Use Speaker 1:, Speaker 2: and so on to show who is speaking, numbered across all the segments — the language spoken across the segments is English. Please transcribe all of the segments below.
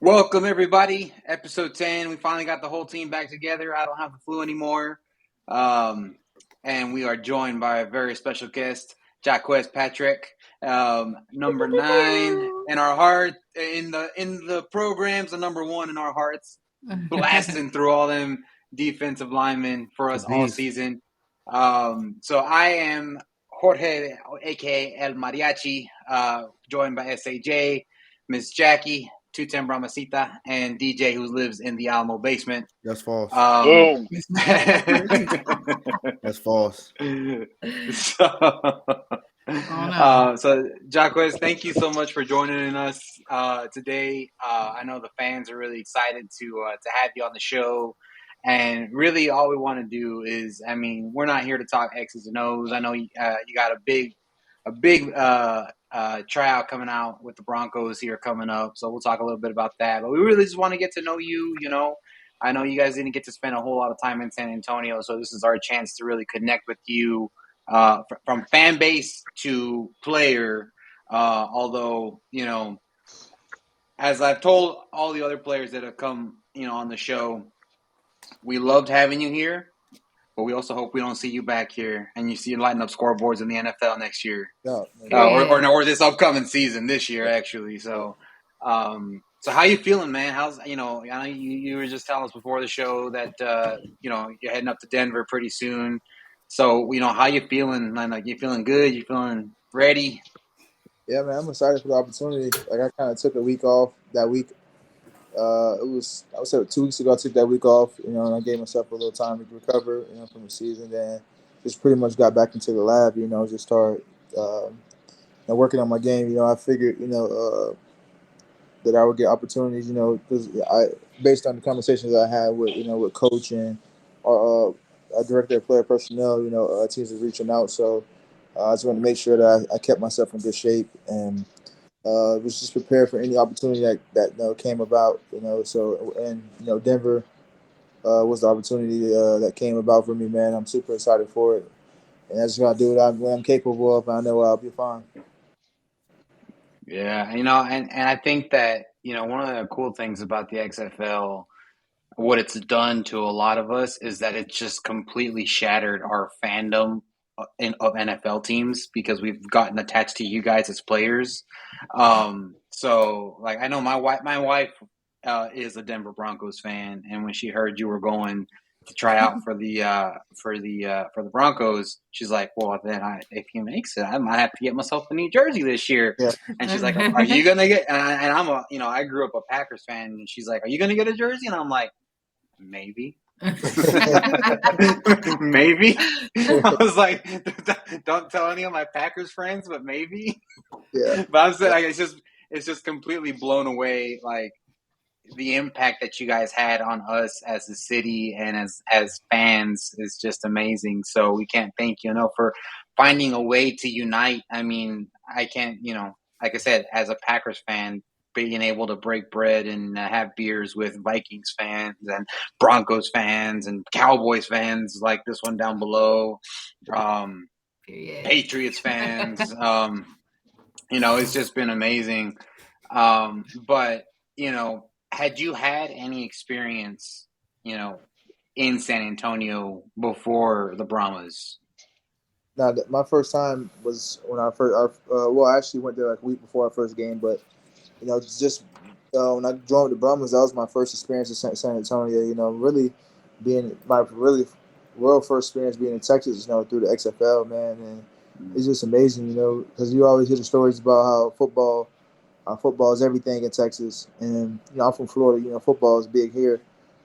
Speaker 1: Welcome, everybody. Episode 10. We finally got the whole team back together. I don't have the flu anymore. Um, and we are joined by a very special guest, Jacques Patrick, number 9 in our heart, in the programs, the number 1 in our hearts, blasting through all them defensive linemen for
Speaker 2: The
Speaker 1: us all
Speaker 2: beast.
Speaker 1: season. So I am Jorge, aka El Mariachi, joined by SAJ, Miss Jackie, 210 Brahmasita, and DJ, who lives in the Alamo basement.
Speaker 2: That's false.
Speaker 1: Um,
Speaker 3: Boom.
Speaker 2: That's false.
Speaker 1: so,
Speaker 4: Oh no.
Speaker 1: so Jacques, thank you so much for joining us today. I know the fans are really excited to have you on the show. And really, all we want to do is, I mean, we're not here to talk X's and O's. I know you got a big tryout coming out with the Broncos here coming up, so we'll talk a little bit about that. But we really just want to get to know you. I know you guys didn't get to spend a whole lot of time in San Antonio, so this is our chance to really connect with you from fan base to player. Although, as I've told all the other players that have come, on the show, we loved having you here. But we also hope we don't see you back here and you see you lighting up scoreboards in the NFL next year,
Speaker 2: No,
Speaker 1: or this upcoming season this year actually. So how you feeling, man? I know you were just telling us before the show that you're heading up to Denver pretty soon. So how you feeling? Like you feeling good? You feeling ready?
Speaker 2: Yeah, man, I'm excited for the opportunity. Like I kind of took a week off that week. It was I would say 2 weeks ago. I took that week off, and I gave myself a little time to recover, from the season. Then just pretty much got back into the lab, just start working on my game. I figured, that I would get opportunities, because I based on the conversations I had with coach and our director of player personnel, teams are reaching out. So I just wanted to make sure that I kept myself in good shape and was just prepared for any opportunity that came about. So and Denver was the opportunity that came about for me, man. I'm super excited for it, and I just gotta do what I'm capable of. And I know I'll be fine.
Speaker 1: Yeah, and I think that one of the cool things about the XFL, what it's done to a lot of us is that it's just completely shattered our fandom of NFL teams because we've gotten attached to you guys as players. So like I know my wife is a Denver Broncos fan, and when she heard you were going to try out for the Broncos, she's like, "Well, then if he makes it, I might have to get myself a New Jersey this year."
Speaker 2: Yeah,
Speaker 1: And she's like, "Are you gonna get?" And I grew up a Packers fan, and she's like, "Are you gonna get a jersey?" And I'm like, maybe. Maybe. I was like, don't tell any of my Packers friends, but maybe.
Speaker 2: yeah.
Speaker 1: But I'm saying, like, it's just completely blown away, like the impact that you guys had on us as a city and as fans is just amazing. So we can't thank you enough for finding a way to unite. I mean, I can't, like I said, as a Packers fan, being able to break bread and have beers with Vikings fans and Broncos fans and Cowboys fans like this one down below, um, Patriots fans, it's just been amazing. But had you had any experience, in San Antonio before the Brahmas?
Speaker 2: Now, my first time was when I first. Well, I actually went there like a week before our first game, but just when I joined the Brahmas, that was my first experience in San Antonio. Really being my really world first experience being in Texas. Through the XFL, man, and it's just amazing. Because you always hear the stories about how football is everything in Texas, and I'm from Florida. Football is big here,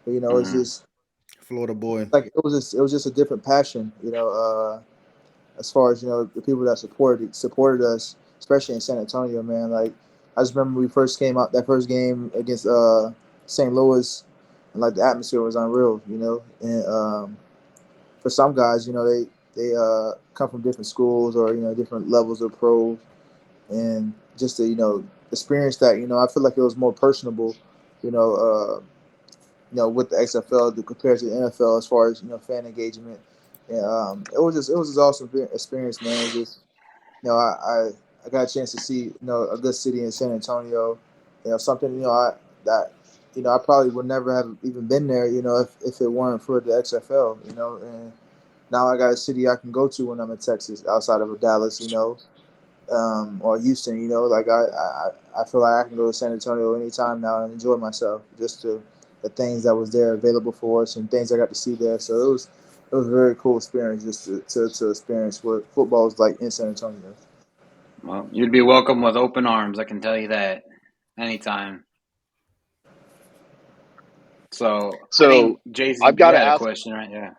Speaker 2: but it's
Speaker 1: Mm-hmm.
Speaker 2: just Florida boy. Like it was just a different passion. As far as the people that supported us, especially in San Antonio, man. Like I just remember we first came out that first game against St. Louis, and like the atmosphere was unreal, And for some guys, they come from different schools or different levels of pros, and just to experience that, I feel like it was more personable, you know. With the XFL compared to the NFL as far as fan engagement. And it was just awesome experience, man. Just I got a chance to see a good city in San Antonio. Something that I probably would never have even been there, if it weren't for the XFL, and now I got a city I can go to when I'm in Texas outside of Dallas, or Houston, like I feel like I can go to San Antonio anytime now and enjoy myself, just to the things that was there available for us and things I got to see there. So it was a very cool experience just to experience what football is like in San Antonio.
Speaker 1: Well, you'd be welcome with open arms. I can tell you that anytime. So I think
Speaker 3: I've
Speaker 1: Jason,
Speaker 3: got
Speaker 1: you
Speaker 3: to
Speaker 1: had a
Speaker 3: ask.
Speaker 1: question, right? Yeah.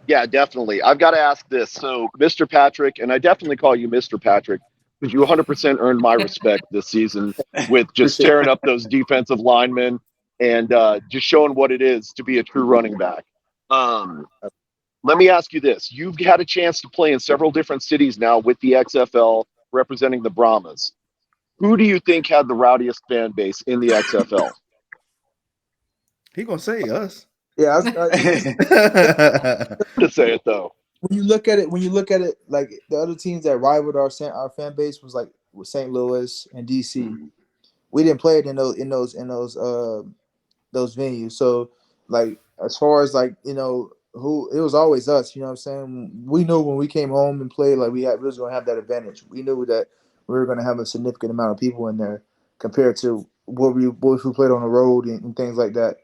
Speaker 3: Yeah, definitely. I've got to ask this. So, Mr. Patrick, and I definitely call you Mr. Patrick because you 100% earned my respect this season with just
Speaker 2: Appreciate
Speaker 3: tearing up those defensive linemen and just showing what it is to be a true running back. Um, Let me ask you this. You've had a chance to play in several different cities now with the XFL representing the Brahmas. Who do you think had the rowdiest fan base in the XFL?
Speaker 5: He gonna say us.
Speaker 2: Yeah,
Speaker 3: To say it though.
Speaker 2: when you look at it, like the other teams that rivaled our fan base was like with St. Louis and DC. We didn't play it in those venues. So like as far as like who it was always us. You know what I'm saying? We knew when we came home and played, like we was gonna have that advantage. We knew that we were gonna have a significant amount of people in there compared to what we played on the road and things like that.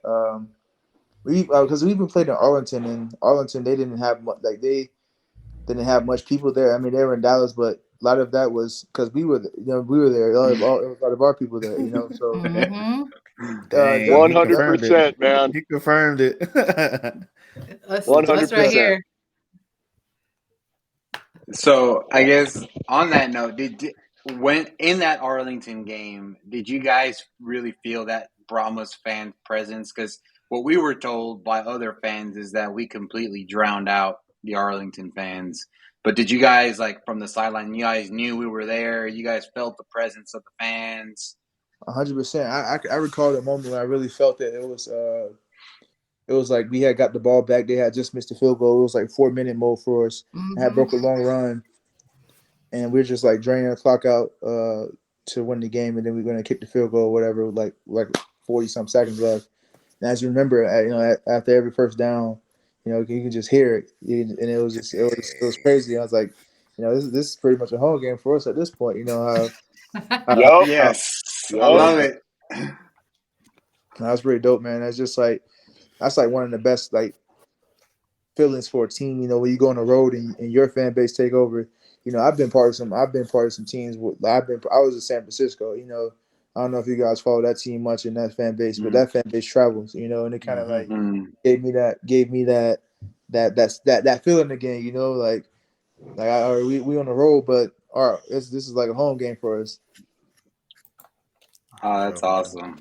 Speaker 2: We because we even played in Arlington, and Arlington they didn't have much, like they didn't have much people there. I mean, they were in Dallas, but a lot of that was because we were there. It was a lot of our people there, So
Speaker 4: Mm-hmm.
Speaker 5: Dang, he confirmed it.
Speaker 3: 100%, man.
Speaker 5: He confirmed it.
Speaker 4: Us right
Speaker 3: 100%.
Speaker 4: here.
Speaker 1: So I guess on that note, when in that Arlington game, did you guys really feel that Brahmas fan presence? Because what we were told by other fans is that we completely drowned out the Arlington fans. But did you guys, like, from the sideline, you guys knew we were there? You guys felt the presence of the fans?
Speaker 2: 100%. I recall the moment when I really felt that it was like we had got the ball back. They had just missed the field goal. It was like 4-minute mode for us. I had
Speaker 4: Mm-hmm.
Speaker 2: broke a long run, and we are just like draining the clock out to win the game, and then we're gonna kick the field goal, or whatever. Like 40 some seconds left. And as you remember, after every first down, you can just hear it, and it was crazy. I was like, this is pretty much a home game for us at this point. You know how,
Speaker 3: Yup.
Speaker 2: how,
Speaker 1: Yes, I
Speaker 3: Yup.
Speaker 1: love it.
Speaker 2: that's pretty dope, man. That's like one of the best like feelings for a team. When you go on the road and your fan base take over. I've been part of some teams. I was in San Francisco. I don't know if you guys follow that team much in that fan base, but that fan base travels. And it kind of like gave me that feeling again. We on the road, but this is like a home game for us.
Speaker 1: Oh, that's awesome.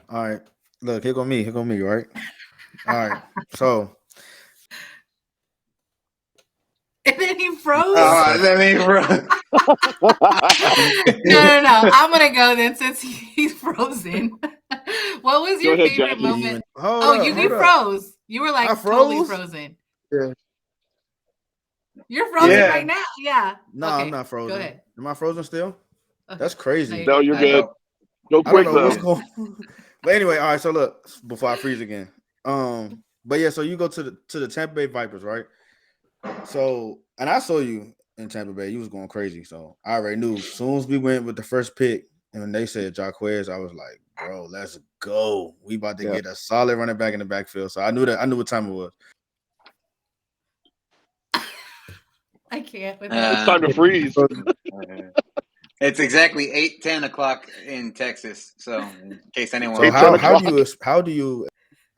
Speaker 5: All right. Look, here go me, right? All right. So
Speaker 4: And then he froze.
Speaker 1: Then he froze.
Speaker 4: No. I'm gonna go then since he's frozen. What was your
Speaker 3: ahead,
Speaker 4: favorite
Speaker 3: Jackie.
Speaker 4: moment?
Speaker 5: Hold up.
Speaker 4: You froze. You were like
Speaker 5: I
Speaker 4: totally
Speaker 5: froze?
Speaker 4: frozen.
Speaker 2: Yeah.
Speaker 4: You're frozen
Speaker 1: Yeah.
Speaker 4: right now. Yeah.
Speaker 5: No,
Speaker 4: Okay,
Speaker 5: I'm not frozen.
Speaker 4: Go ahead.
Speaker 5: Am I frozen still?
Speaker 4: Okay.
Speaker 5: That's crazy.
Speaker 3: No, you're good. Go
Speaker 5: I
Speaker 3: quick
Speaker 5: don't know
Speaker 3: though.
Speaker 5: what's going on. But anyway, all right. So look, before I freeze again. But yeah, so you go to the Tampa Bay Vipers, right? So, and I saw you in Tampa Bay. You was going crazy. So I already knew. As soon as we went with the first pick, and when they said Jacques, I was like, bro, let's go. We about to get a solid running back in the backfield. So I knew what time it was.
Speaker 4: I can't with
Speaker 3: It's time to freeze.
Speaker 1: It's exactly 8:10 o'clock in Texas. So in case anyone.
Speaker 5: So
Speaker 3: 8:10
Speaker 5: how do you?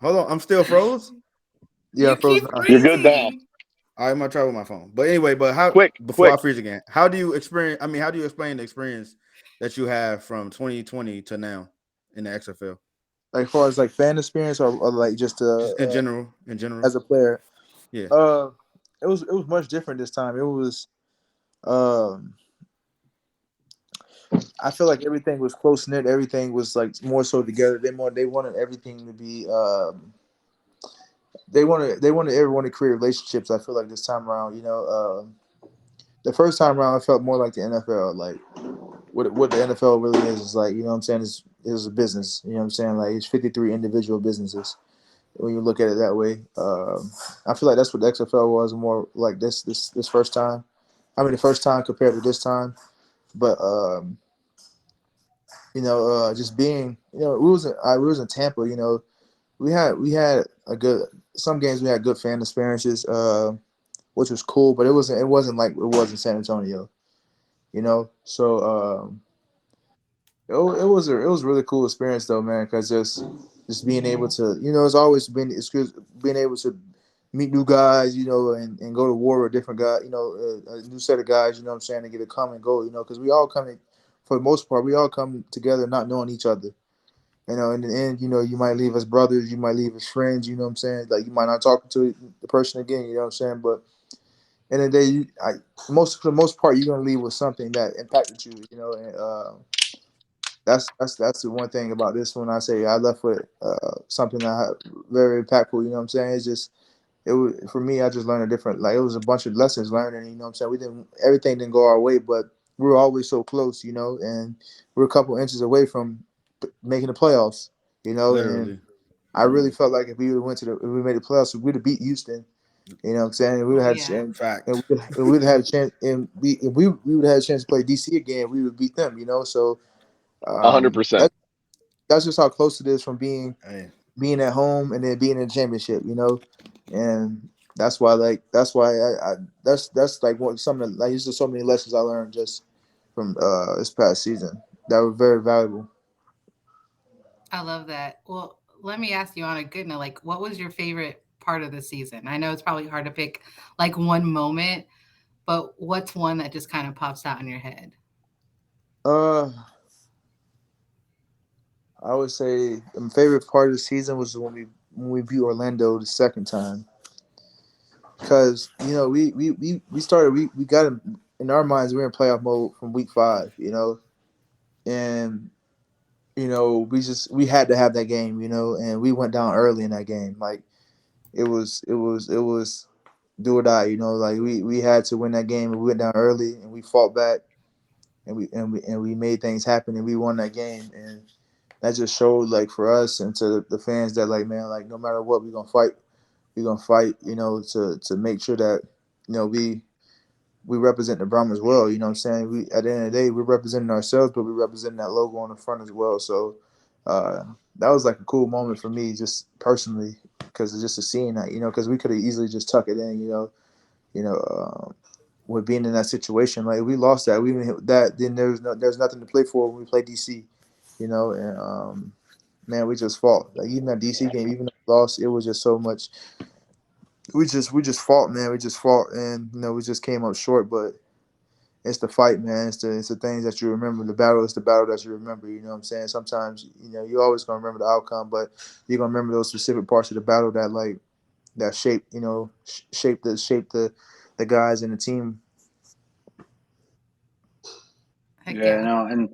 Speaker 5: Hold on, I'm still froze.
Speaker 2: Yeah,
Speaker 4: you keep
Speaker 2: frozen.
Speaker 3: You're good now.
Speaker 5: I might try with my phone. But anyway, before I freeze again, how do you explain the experience that you have from 2020 to now in the XFL?
Speaker 2: Like as far as like fan experience or like just
Speaker 5: in general
Speaker 2: as a player.
Speaker 5: Yeah.
Speaker 2: It was much different this time. It was I feel like everything was close knit. Everything was like more so together. They wanted everything to be they wanted everyone to create relationships. I feel like this time around, the first time around I felt more like the NFL, like what the NFL really is like, what I'm saying, is is a business. You know what I'm saying? Like it's 53 individual businesses when you look at it that way. I feel like that's what the XFL was more like this first time. I mean, the first time compared to this time, but just being, we was in Tampa. We had a good some games we had good fan experiences, which was cool, but it wasn't like it was in San Antonio. So it was a really cool experience though, man. Because just being able to, it's always been it's good being able to meet new guys, and go to war with different guys, a new set of guys, you know what I'm saying, to get a common goal, because we all come in, for the most part, we all come together not knowing each other. In the end, you might leave as brothers, you might leave as friends, you know what I'm saying? Like you might not talk to the person again, you know what I'm saying? But in the day, for the most part, you're gonna leave with something that impacted you, and that's the one thing about this one. I say I left with something that very impactful. You know what I'm saying? It's just it was for me. I just learned a different. Like it was a bunch of lessons learned, and you know what I'm saying. Everything didn't go our way, but we were always so close. And we're a couple inches away from making the playoffs. And
Speaker 5: Literally.
Speaker 2: I really felt like if we would went if we made the playoffs, we'd have beat Houston. You know what I'm saying? We would
Speaker 4: Oh,
Speaker 2: have had
Speaker 4: yeah.
Speaker 2: and
Speaker 5: Fact.
Speaker 2: we would have had a chance, and if we would have had a chance to play DC again, we would beat them. So
Speaker 3: 100%.
Speaker 2: that's just how close it is from
Speaker 5: Hey,
Speaker 2: being at home and then being in the championship, and that's why that's like some of the, like there's just so many lessons I learned just from this past season that were very valuable.
Speaker 4: I love that. Well, let me ask you on a good note, like, what was your favorite part of the season? I know it's probably hard to pick like one moment, but what's one that just kind of pops out in your head?
Speaker 2: Uh, I would say my favorite part of the season was when we beat Orlando the second time, because we started we got in our minds we were in playoff mode from week 5, and we had to have that game, and we went down early in that game. Like it was do or die, like we had to win that game, and we went down early and we fought back, and we made things happen, and we won that game. And that just showed, like, for us and to the fans that, like, man, like, no matter what, we're gonna fight, to make sure that, we represent the Brahmas well. You know what I'm saying? We At the end of the day, we're representing ourselves, but we're representing that logo on the front as well. So uh, that was like a cool moment for me, just personally, because it's just a seeing that, because we could have easily just tuck it in, you know, with being in that situation. Like, if we lost that, we didn't hit that, then there's nothing to play for when we play DC, and man, we just fought. Like, even that DC game, even though we lost, it was just so much. We just fought, man. We just fought, and we just came up short. But it's the fight, man. It's the things that you remember. The battle is the battle that you remember. You know what I'm saying? Sometimes, you're always gonna remember the outcome, but you're gonna remember those specific parts of the battle that, like, that shaped, the guys in the team.
Speaker 4: Heck
Speaker 1: Yeah,
Speaker 4: yeah.
Speaker 1: no, and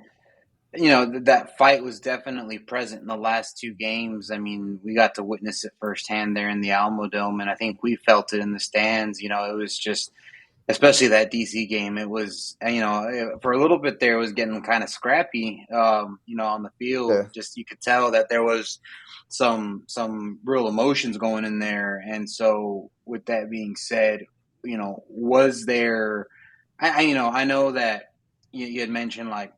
Speaker 1: that fight was definitely present in the last 2 games. I mean, we got to witness it firsthand there in the Alamo Dome, and I think we felt it in the stands. It was just, especially that DC game. It was, for a little bit there, it was getting kind of scrappy. On the field,
Speaker 2: Yeah.
Speaker 1: just you could tell that there was some real emotions going in there. And so, with that being said, was there? I know that you had mentioned, like,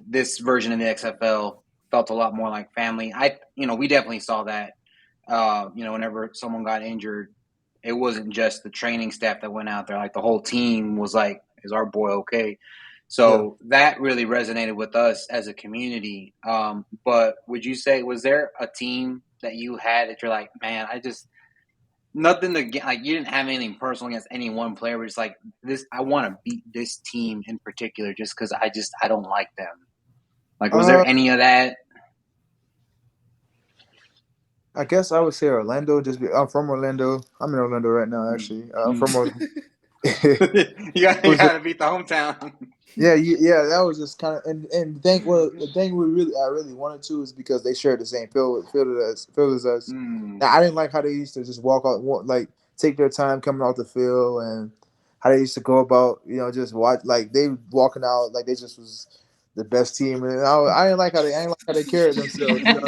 Speaker 1: this version of the XFL felt a lot more like family. We definitely saw that. Whenever someone got injured, it wasn't just the training staff that went out there. Like, the whole team was like, "Is our boy okay?"
Speaker 2: Yeah.
Speaker 1: So that really resonated with us as a community. But would you say, was there a team that you had that you're like, man, I just nothing to get, like, you didn't have anything personal against any one player, but it's like, this, I want to beat this team in particular just because I don't like them. Like, was there
Speaker 2: Uh,
Speaker 1: any of that?
Speaker 2: I guess I would say Orlando. I'm from Orlando. I'm in Orlando right now, actually. I'm
Speaker 1: Mm.
Speaker 2: from Orlando.
Speaker 1: you got
Speaker 2: It
Speaker 1: you
Speaker 2: was
Speaker 1: got to beat the hometown.
Speaker 2: Yeah, yeah, that was just kind of, and the thing I really wanted to is because they shared the same field as us.
Speaker 1: Mm.
Speaker 2: Now, I didn't like how they used to just like, take their time coming off the field, and how they used to go about, just watch, like, they walking out like they just was the best team, and I didn't like how they carried themselves. You know,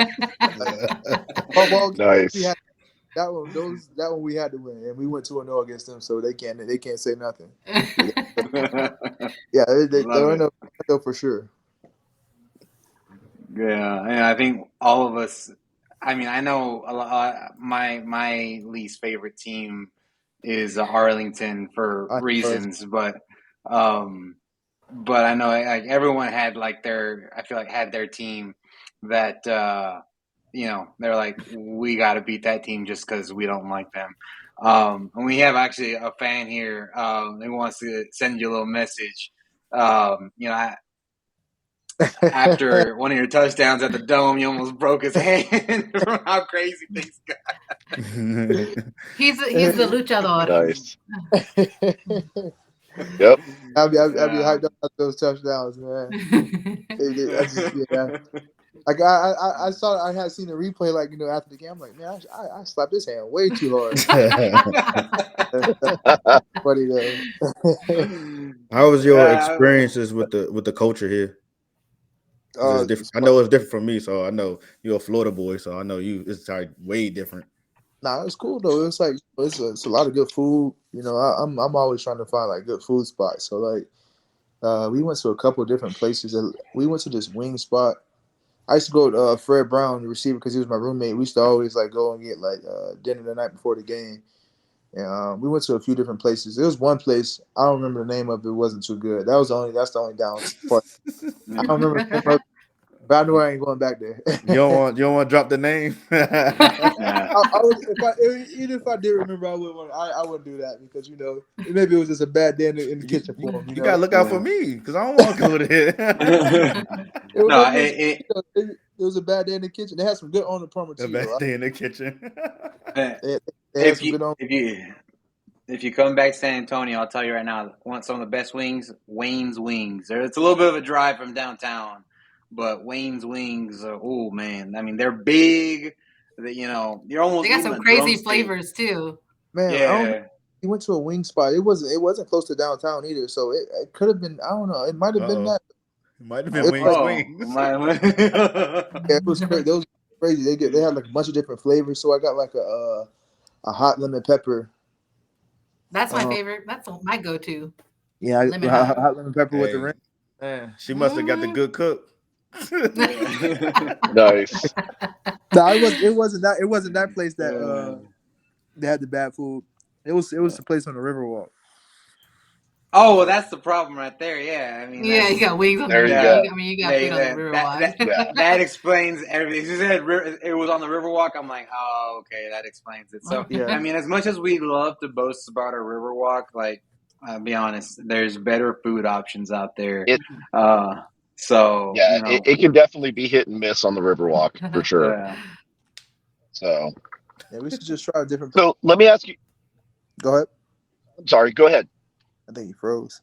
Speaker 2: well, we
Speaker 3: Nice.
Speaker 2: had that one we had to win, and we went 2-0 against them, so they can't say nothing. Yeah,
Speaker 1: Love
Speaker 2: they're in
Speaker 1: it.
Speaker 2: the for sure.
Speaker 1: Yeah, and I think all of us. I mean, I know a lot. My least favorite team is Arlington for
Speaker 2: I
Speaker 1: reasons, um, but I know like everyone had like their. I feel like had their team that they're like we got to beat that team just because we don't like them. And we have actually a fan here who wants to send you a little message. After one of your touchdowns at the Dome, you almost broke his hand from how crazy things got.
Speaker 4: He's the luchador.
Speaker 3: Nice. Yep.
Speaker 2: I'll be hyped up about those touchdowns, man. I just Like I saw I had seen the replay after the game. I'm like, man, I slapped his hand way too hard. Funny though.
Speaker 5: How was your experiences with the culture here? It's different. I know it's different from me, so I know you're a Florida boy, so I know it's like way different.
Speaker 2: Nah, it's cool though. It's like it's a lot of good food. You know, I'm always trying to find like good food spots. So like, we went to a couple of different places. We went to this wing spot. I used to go to Fred Brown, the receiver, because he was my roommate. We used to always like go and get like dinner the night before the game. And we went to a few different places. There was one place I don't remember the name of it. Wasn't too good. That's the only down part. I don't remember the name of it, but I know I ain't going back there.
Speaker 5: You don't want to drop the name.
Speaker 2: I would, even if I did remember, I wouldn't do that because maybe it was just a bad day in the kitchen for him.
Speaker 5: You gotta look out for me because I don't want to go there.
Speaker 2: It was a bad day in the kitchen. They had some good on the plumber too.
Speaker 5: A bad day in the kitchen.
Speaker 2: They had some good on.
Speaker 1: If you come back to San Antonio, I'll tell you right now, want some of the best wings? Wayne's Wings. It's a little bit of a drive from downtown, but Wayne's Wings, oh man, I mean they're big. You're almost.
Speaker 4: They got some crazy flavors too.
Speaker 2: Man,
Speaker 1: yeah.
Speaker 2: He went to a wing spot. It wasn't close to downtown either, so it could have been. I don't know. It might have been that.
Speaker 5: It might have been Wings.
Speaker 2: Yeah, it was crazy. Those crazy. They had like a bunch of different flavors. So I got like a hot lemon pepper.
Speaker 4: That's my favorite. That's my go-to.
Speaker 2: Yeah, hot lemon pepper with the ring.
Speaker 5: Man, she must have got the good cook.
Speaker 3: Nice.
Speaker 2: No, it wasn't that place that they had the bad food. It was the place on the Riverwalk.
Speaker 1: Oh, well, that's the problem right there. Yeah, I mean,
Speaker 4: you got wings on
Speaker 3: there.
Speaker 4: You
Speaker 3: go.
Speaker 4: I mean, you got food on the Riverwalk.
Speaker 1: That explains everything. She said it was on the Riverwalk. I'm like, oh, okay, that explains it. So,
Speaker 2: yeah.
Speaker 1: I mean, as much as we love to boast about our Riverwalk, like, I'll be honest, there's better food options out there. So
Speaker 3: yeah, it can definitely be hit and miss on the Riverwalk for sure.
Speaker 1: Yeah.
Speaker 3: So
Speaker 2: yeah, we should just try a different.
Speaker 3: So let me ask you.
Speaker 2: Go ahead.
Speaker 3: I'm sorry. Go ahead.
Speaker 2: I think he froze.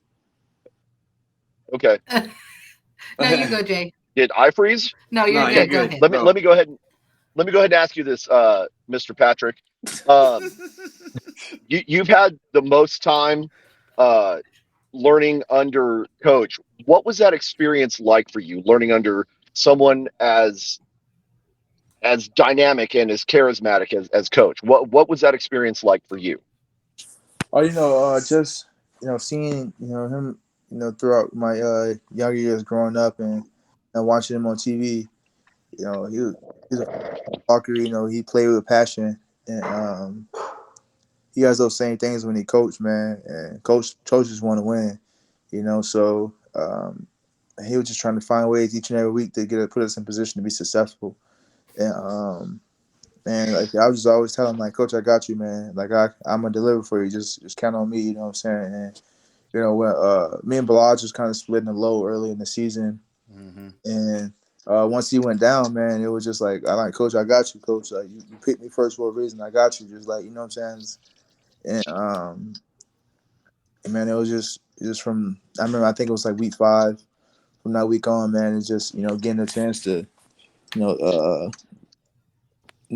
Speaker 3: Okay.
Speaker 4: No, you go, Jay.
Speaker 3: Did I freeze?
Speaker 4: No, you're
Speaker 3: okay.
Speaker 4: Good.
Speaker 3: Let me go ahead. Let me go ahead and ask you this, Mr. Patrick. You've had the most time learning under coach. What was that experience like for you, learning under someone as dynamic and as charismatic as coach? What was that experience like for you?
Speaker 2: Oh, just seeing him throughout my younger years growing up and watching him on TV. He's a talker. He played with passion, and he has those same things when he coached, man. And coaches want to win, So he was just trying to find ways each and every week to put us in position to be successful. And man, like I was just always telling him, like, Coach, I got you, man. Like I'm gonna deliver for you. Just count on me. You know what I'm saying? And when me and Balaj was kind of splitting the low early in the season, and once he went down, man, it was just like, Coach, I got you, Coach. Like, you picked me first for a reason. I got you. Just like, you know what I'm saying? And man, it was just from I remember I think it was like week 5. From that week on, man, it's just getting a chance to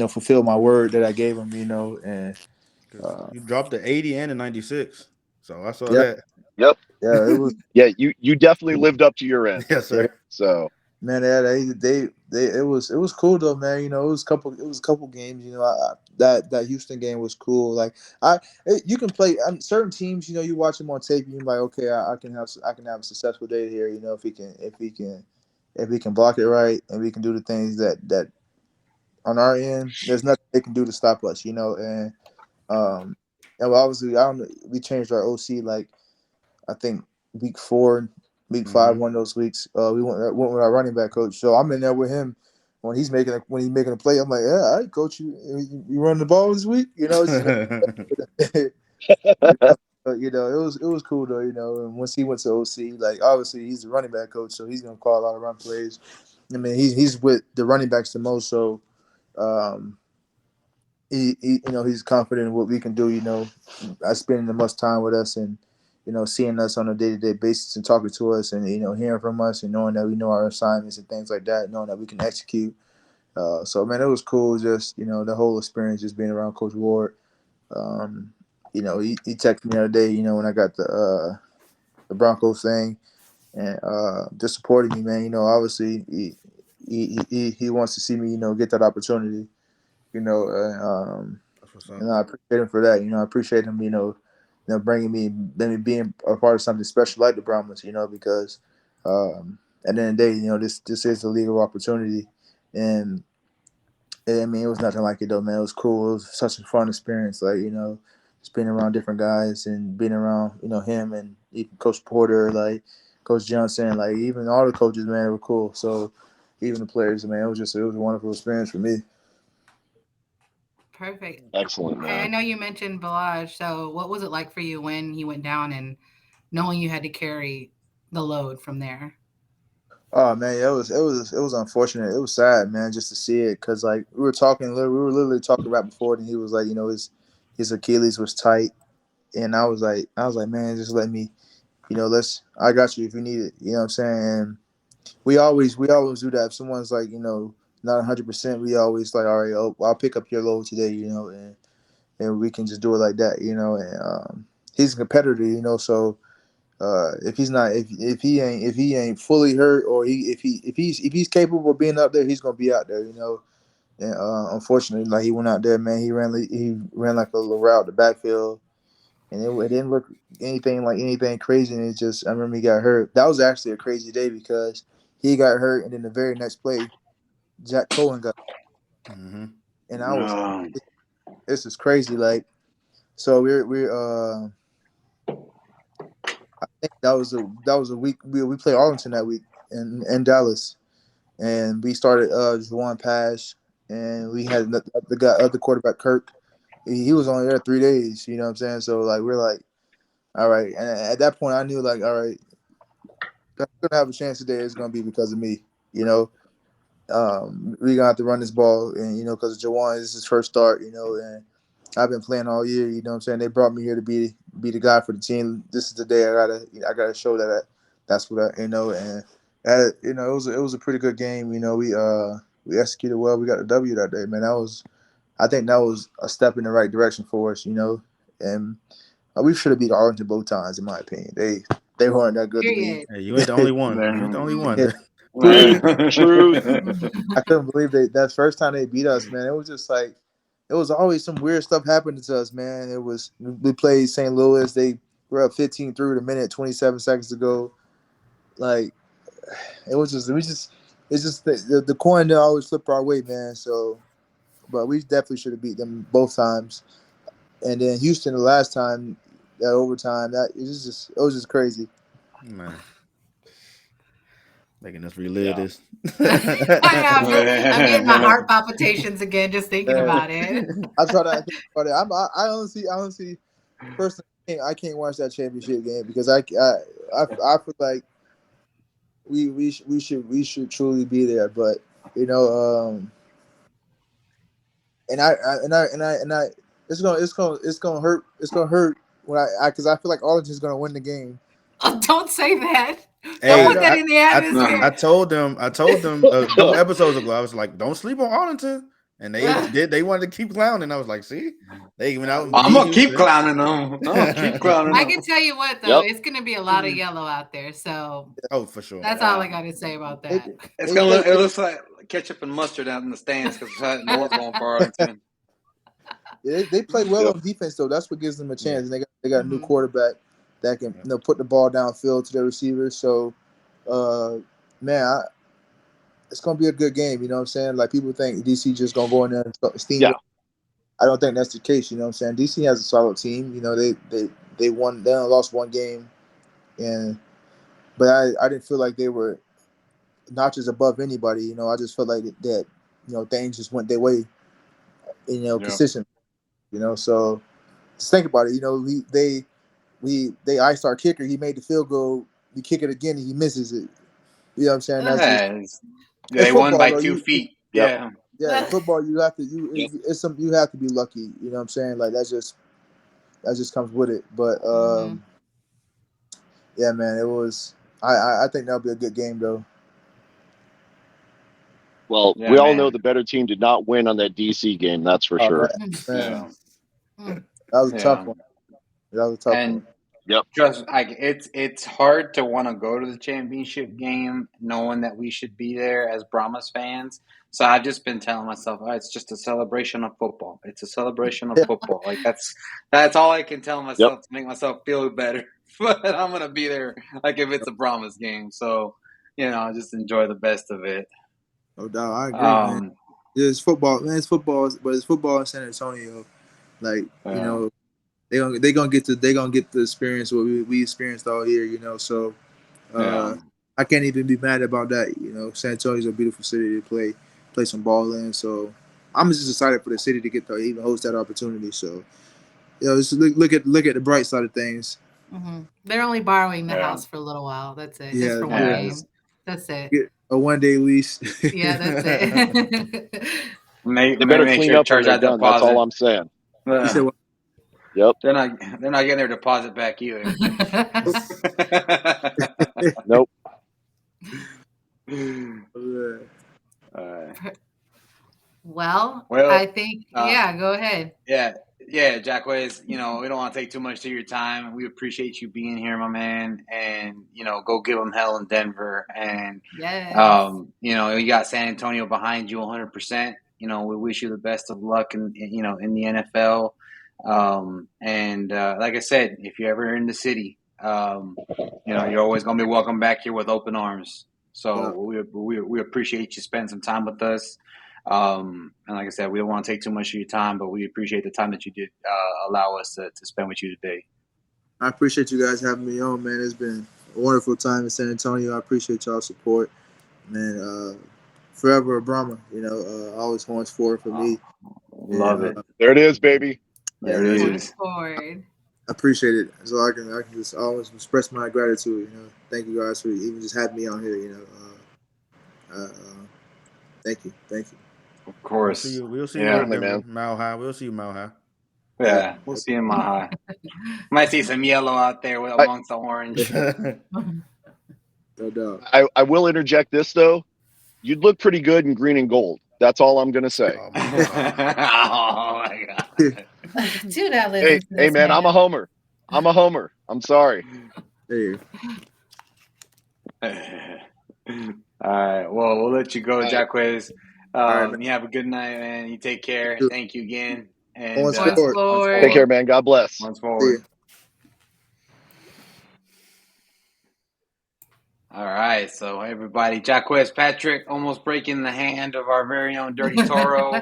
Speaker 2: fulfill my word that I gave him, and
Speaker 5: you dropped the 80 and the 96, so I saw
Speaker 3: that. Yep.
Speaker 2: Yeah, it was.
Speaker 3: Yeah, you definitely lived up to your end.
Speaker 5: Yes,
Speaker 2: Yeah,
Speaker 5: sir.
Speaker 3: So
Speaker 2: man. They it was cool though, man. You know, it was a couple games. You know, that Houston game was cool. Like you can play certain teams. You know, you watch them on tape, you're like, okay, I can have a successful day here. You know, if we can block it right and we can do the things that on our end, there's nothing they can do to stop us. You know, um, and obviously, I don't know. We changed our OC like I think week 4, week 5, one of those weeks. We went with our running back coach. So I'm in there with him when he's making a play. I'm like, yeah, all right, coach, you run the ball this week. You know, just you know, it was cool though. You know, and once he went to OC, like obviously he's the running back coach, so he's gonna call a lot of run plays. I mean, he's with the running backs the most, so um, you know he's confident in what we can do. You know, spending the most time with us and you know seeing us on a day-to-day basis and talking to us and you know hearing from us and knowing that we know our assignments and things like that, knowing that we can execute. So man, it was cool. Just you know the whole experience, just being around Coach Ward. Um, you know, he texted me the other day. You know when I got the Broncos thing and just supporting me, man. You know, obviously he wants to see me. You know, get that opportunity. You know,
Speaker 5: That's what's up.
Speaker 2: and I appreciate him for that. You know, I appreciate him. You know, bringing me, being a part of something special like the Brahmas. You know, because at the end of the day, you know, this is a legal opportunity, and I mean, it was nothing like it though, man. It was cool. It was such a fun experience. Like you know, just being around different guys and being around you know him and even Coach Porter, like Coach Johnson, like even all the coaches, man, were cool. So even the players, man, it was a wonderful experience for me.
Speaker 4: Perfect.
Speaker 3: excellent,
Speaker 4: Hey, I
Speaker 3: man.
Speaker 4: know you mentioned Balaj. So, what was it like for you when he went down and knowing you had to carry the load from there?
Speaker 2: Oh man, yeah, it was unfortunate. It was sad, man, just to see it because like we were literally talking right before it, and he was like, you know, his Achilles was tight, and I was like, man, just let me, you know, I got you if you need it, you know what I'm saying? And we always do that. If someone's like, you know, not 100%, we always like, all right, I'll pick up your load today, you know, and we can just do it like that, you know, and he's a competitor, you know, so if he's not if he ain't fully hurt or if he's capable of being up there, he's gonna be out there, you know. And unfortunately, like he went out there, man, he ran like a little route the backfield, and it didn't look anything crazy. And it just I remember he got hurt. That was actually a crazy day because he got hurt, and then the very next play, Jack Cohen got,
Speaker 5: Mm-hmm.
Speaker 2: and I was
Speaker 1: No.
Speaker 2: this is crazy. Like so we're I think that was a week we played Arlington that week in Dallas and we started Juwan Pass, and we had the guy, other quarterback Kirk. He was only there 3 days. You know what I'm saying? So like we're like, all right. And at that point, I knew like, all right, if I'm gonna have a chance today. It's gonna be because of me. You know, we gonna have to run this ball, and you know, because Juwan is his first start. You know, and I've been playing all year. You know what I'm saying? They brought me here to be the guy for the team. This is the day I gotta show that that's what I you know and you know it was a pretty good game. You know we executed well. We got the W that day, man. I think that was a step in the right direction for us. You know, and we should have beat Arlington both times in my opinion. They weren't that good to me.
Speaker 4: Period.
Speaker 5: Hey, you ain't the only one. You ain't the only one.
Speaker 2: Yeah,
Speaker 3: Truth.
Speaker 2: I couldn't believe that first time they beat us, man. It was just like it was always some weird stuff happening to us, man. It was we played St. Louis. They were up 15 through the minute, 27 seconds to go. Like it was just it's just the coin didn't always flip our way, man. So, but we definitely should have beat them both times. And then Houston the last time that overtime it was just crazy.
Speaker 5: Man, making us relive
Speaker 3: Yeah.
Speaker 5: this.
Speaker 4: I know. I'm getting my heart palpitations again just thinking
Speaker 2: Yeah.
Speaker 4: about it.
Speaker 2: I try to think about it. I honestly personally I can't watch that championship game because I feel like we should truly be there, but you know, and I it's gonna hurt when I because I feel like Arlington's gonna win the game.
Speaker 4: Oh, don't say that. Don't
Speaker 2: I
Speaker 5: Hey,
Speaker 4: put
Speaker 2: know
Speaker 4: that in the
Speaker 5: I
Speaker 4: atmosphere.
Speaker 5: I told them a couple episodes ago. I was like, "Don't sleep on Arlington," and they wanted to keep clowning. I was like, "See, They even out.
Speaker 1: I'm gonna keep clowning them. I'm gonna keep clowning
Speaker 4: I
Speaker 1: them.
Speaker 4: can tell you what though,
Speaker 3: Yep.
Speaker 4: it's gonna be a lot of yellow out there. So
Speaker 5: Oh, for sure.
Speaker 4: that's all I got to say about that.
Speaker 1: It's gonna look. It looks like ketchup and mustard out in the stands because no one's going for Arlington.
Speaker 2: They play well
Speaker 3: Yep.
Speaker 2: on defense though. That's what gives them a
Speaker 5: Yeah.
Speaker 2: chance. And they got a new
Speaker 4: Mhm.
Speaker 2: quarterback that can put the ball downfield to their receivers. So, man, it's gonna be a good game. You know what I'm saying? Like people think DC just gonna go in there and steam.
Speaker 3: Yeah.
Speaker 2: I don't think that's the case. You know what I'm saying? DC has a solid team. You know they won. They only lost one game, but I didn't feel like they were notches above anybody. You know, I just felt like that things just went their way. Consistent. You know, so just think about it. You know, they iced our kicker. He made the field goal. We kick it again, and he misses it. You know what I'm saying? That's just
Speaker 1: They won
Speaker 2: football,
Speaker 1: by
Speaker 2: though.
Speaker 1: 2 feet.
Speaker 3: Yep.
Speaker 2: Yeah, football. You have to
Speaker 3: Yep.
Speaker 2: you have to be lucky. You know what I'm saying? Like that just comes with it. But yeah, man, it was. I think that'll be a good game though.
Speaker 3: Well,
Speaker 1: Yeah,
Speaker 3: we all
Speaker 1: man.
Speaker 3: know the better team did not win on that DC game. That's for sure.
Speaker 2: Man,
Speaker 1: Yeah.
Speaker 2: that was a tough one. That was a tough one.
Speaker 3: Yep.
Speaker 1: Just like it's hard to want to go to the championship game knowing that we should be there as Brahmas fans. So I've just been telling myself, oh, it's just a celebration of football. It's a celebration of football. Like that's all I can tell myself to make myself feel better. But I'm gonna be there like if it's a Brahmas game. So just enjoy the best of it.
Speaker 2: No doubt, I agree, man. It's football, man. It's football, but it's football in San Antonio. Like they gonna get the experience what we experienced all year. You know, so I can't even be mad about that. You know, San Antonio's a beautiful city to play some ball in. So I'm just excited for the city to get to even host that opportunity. So just look at the bright side of things.
Speaker 4: Mm-hmm. They're only borrowing the house for a little while. That's it.
Speaker 2: Yeah,
Speaker 4: just for one game. That's it.
Speaker 2: Get a 1-day lease.
Speaker 4: Yeah, that's it.
Speaker 3: They better
Speaker 1: make
Speaker 3: clean
Speaker 1: sure to
Speaker 3: up when
Speaker 1: charge
Speaker 3: they're
Speaker 1: that
Speaker 3: done.
Speaker 1: deposit.
Speaker 3: That's all I'm saying.
Speaker 2: You said what?
Speaker 3: Yep.
Speaker 1: They're not getting their deposit back either.
Speaker 3: Nope.
Speaker 4: Well,
Speaker 1: Well,
Speaker 4: I think go ahead.
Speaker 1: Yeah, Jacques. We don't want to take too much of your time. We appreciate you being here, my man, and go give them hell in Denver. And you got San Antonio behind you 100%. We wish you the best of luck in the NFL. And like I said, if you're ever in the city, you're always gonna be welcome back here with open arms. So we appreciate you spending some time with us. And like I said, we don't want to take too much of your time, but we appreciate the time that you did allow us to spend with you today.
Speaker 2: I appreciate you guys having me on, man. It's been a wonderful time in San Antonio. I appreciate y'all's support, man. Forever a Brahma, always horns forward for me.
Speaker 1: Love it.
Speaker 3: There it is, baby.
Speaker 1: There it is.
Speaker 4: Forward.
Speaker 2: I appreciate it. So I can just always express my gratitude. Thank you guys for even just having me on here. Thank you.
Speaker 1: Of course.
Speaker 5: We'll see you in Denver,
Speaker 3: man.
Speaker 5: Mile High. We'll see you Mile High.
Speaker 1: Yeah, we'll see you in Mile High. Might see some yellow out there amongst the orange.
Speaker 2: No doubt.
Speaker 3: I will interject this though. You'd look pretty good in green and gold. That's all I'm gonna say.
Speaker 1: Oh my god.
Speaker 4: Do that,
Speaker 3: hey man, I'm a homer. I'm sorry.
Speaker 2: Hey.
Speaker 1: All right. Well, we'll let you go, Jacques.
Speaker 2: Right,
Speaker 1: you have a good night, man. You take care. Thank you again. And
Speaker 2: Once forward.
Speaker 3: Take care, man. God bless.
Speaker 1: Once forward. All right. So everybody, Jacques Patrick almost breaking the hand of our very own Dirty Toro.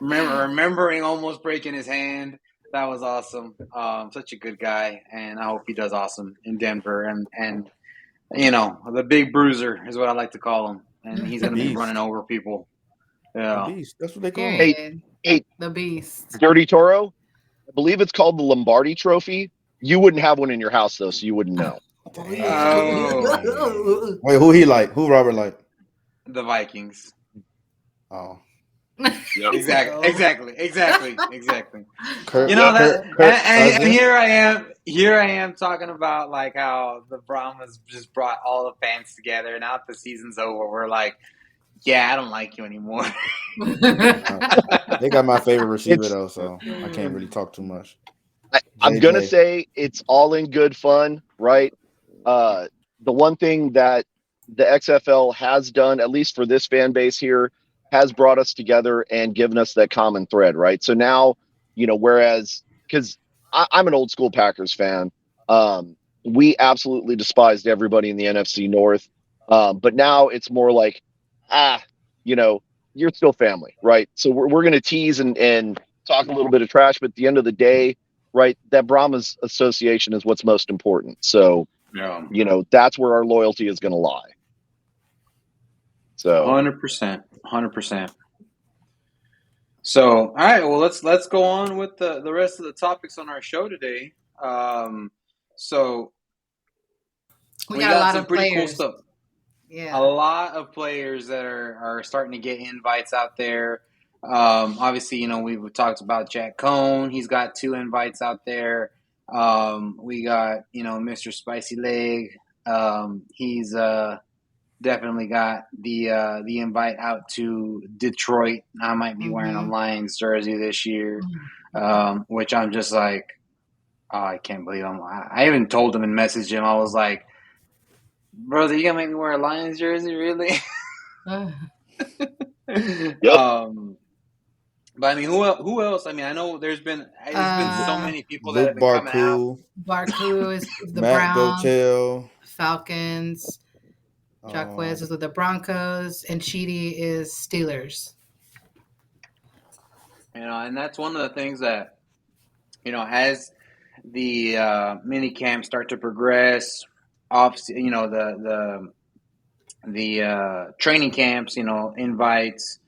Speaker 1: Remembering almost breaking his hand. That was awesome. Such a good guy, and I hope he does awesome in Denver. And the big bruiser is what I like to call him, and he's going to be running over people. Yeah,
Speaker 5: the beast. That's what they call him.
Speaker 3: Hey,
Speaker 4: the beast.
Speaker 3: Dirty Toro. I believe it's called the Lombardi Trophy. You wouldn't have one in your house though, so you wouldn't know.
Speaker 1: Oh.
Speaker 5: Wait, who he like? Who Robert like?
Speaker 1: The Vikings.
Speaker 5: Oh.
Speaker 3: Yep.
Speaker 1: Exactly.
Speaker 5: Kurt,
Speaker 1: and here I am talking about like how the Brahmas just brought all the fans together. Now that the season's over, we're like Yeah, I don't like you anymore.
Speaker 5: They got my favorite receiver
Speaker 3: It's
Speaker 5: though, so I can't really talk too much.
Speaker 3: I'm gonna
Speaker 5: JJ.
Speaker 3: say it's all in good fun, right? The one thing that the XFL has done, at least for this fan base here, has brought us together and given us that common thread, right? So now, whereas because I'm an old school Packers fan, we absolutely despised everybody in the NFC North, but now it's more like, ah, you know, you're still family, right? So we're gonna tease and talk a little bit of trash, but at the end of the day, right, that Brahmas association is what's most important. So,
Speaker 1: Yeah,
Speaker 3: that's where our loyalty is going to lie. So,
Speaker 1: 100%, 100%. So, all right, well, let's go on with the rest of the topics on our show today. So
Speaker 4: we
Speaker 1: we
Speaker 4: got a
Speaker 1: got
Speaker 4: lot
Speaker 1: some
Speaker 4: of
Speaker 1: pretty cool
Speaker 4: players.
Speaker 1: stuff. A
Speaker 4: Yeah.
Speaker 1: lot of players that are starting to get invites out there. Obviously, we've talked about Jack Cohn. He's got 2 invites out there. We got, Mr. Spicy Leg. He's definitely got the invite out to Detroit. I might be wearing a Lions jersey this year, which I'm just like, oh, I can't believe I even told him and messaged him. I was like, brother, you gonna make me wear a Lions jersey, really?
Speaker 3: yep.
Speaker 1: But I mean, who else? I mean, I know there's been so many people that have
Speaker 5: Luke
Speaker 1: been coming out.
Speaker 4: Barku is the
Speaker 5: Matt
Speaker 4: Browns,
Speaker 5: Gotel,
Speaker 4: Falcons. Jacques is with the Broncos, and Chidi is Steelers.
Speaker 1: And that's one of the things that, as the mini camps start to progress, off, the training camps, invites,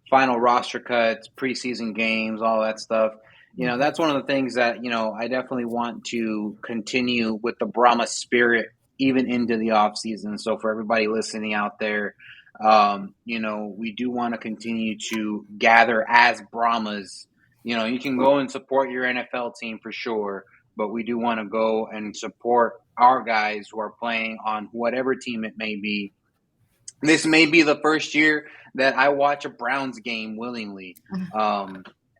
Speaker 1: final roster cuts, preseason games, all that stuff. That's one of the things that, I definitely want to continue with the Brahma spirit even into the off season. So for everybody listening out there, we do want to continue to gather as Brahmas. You can go and support your NFL team for sure, but we do want to go and support our guys who are playing on whatever team it may be. This may be the first year that I watch a Browns game willingly.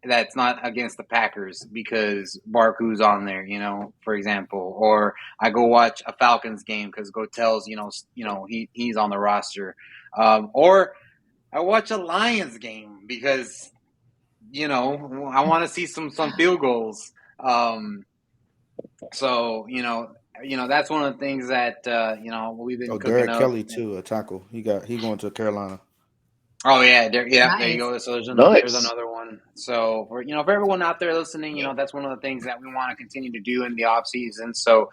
Speaker 1: That's not against the Packers because Barku's on there, for example, or I go watch a Falcons game because Gotel's, he's on the roster, or I watch a Lions game because, I want to see some field goals. So that's one of the things that we've been cooking
Speaker 5: Derek
Speaker 1: up.
Speaker 5: Kelly too, a tackle. He going to Carolina.
Speaker 1: Oh yeah, there you
Speaker 4: Nice.
Speaker 1: go. So there's
Speaker 3: Nice.
Speaker 1: another one. So for everyone out there listening, that's one of the things that we want to continue to do in the off season. So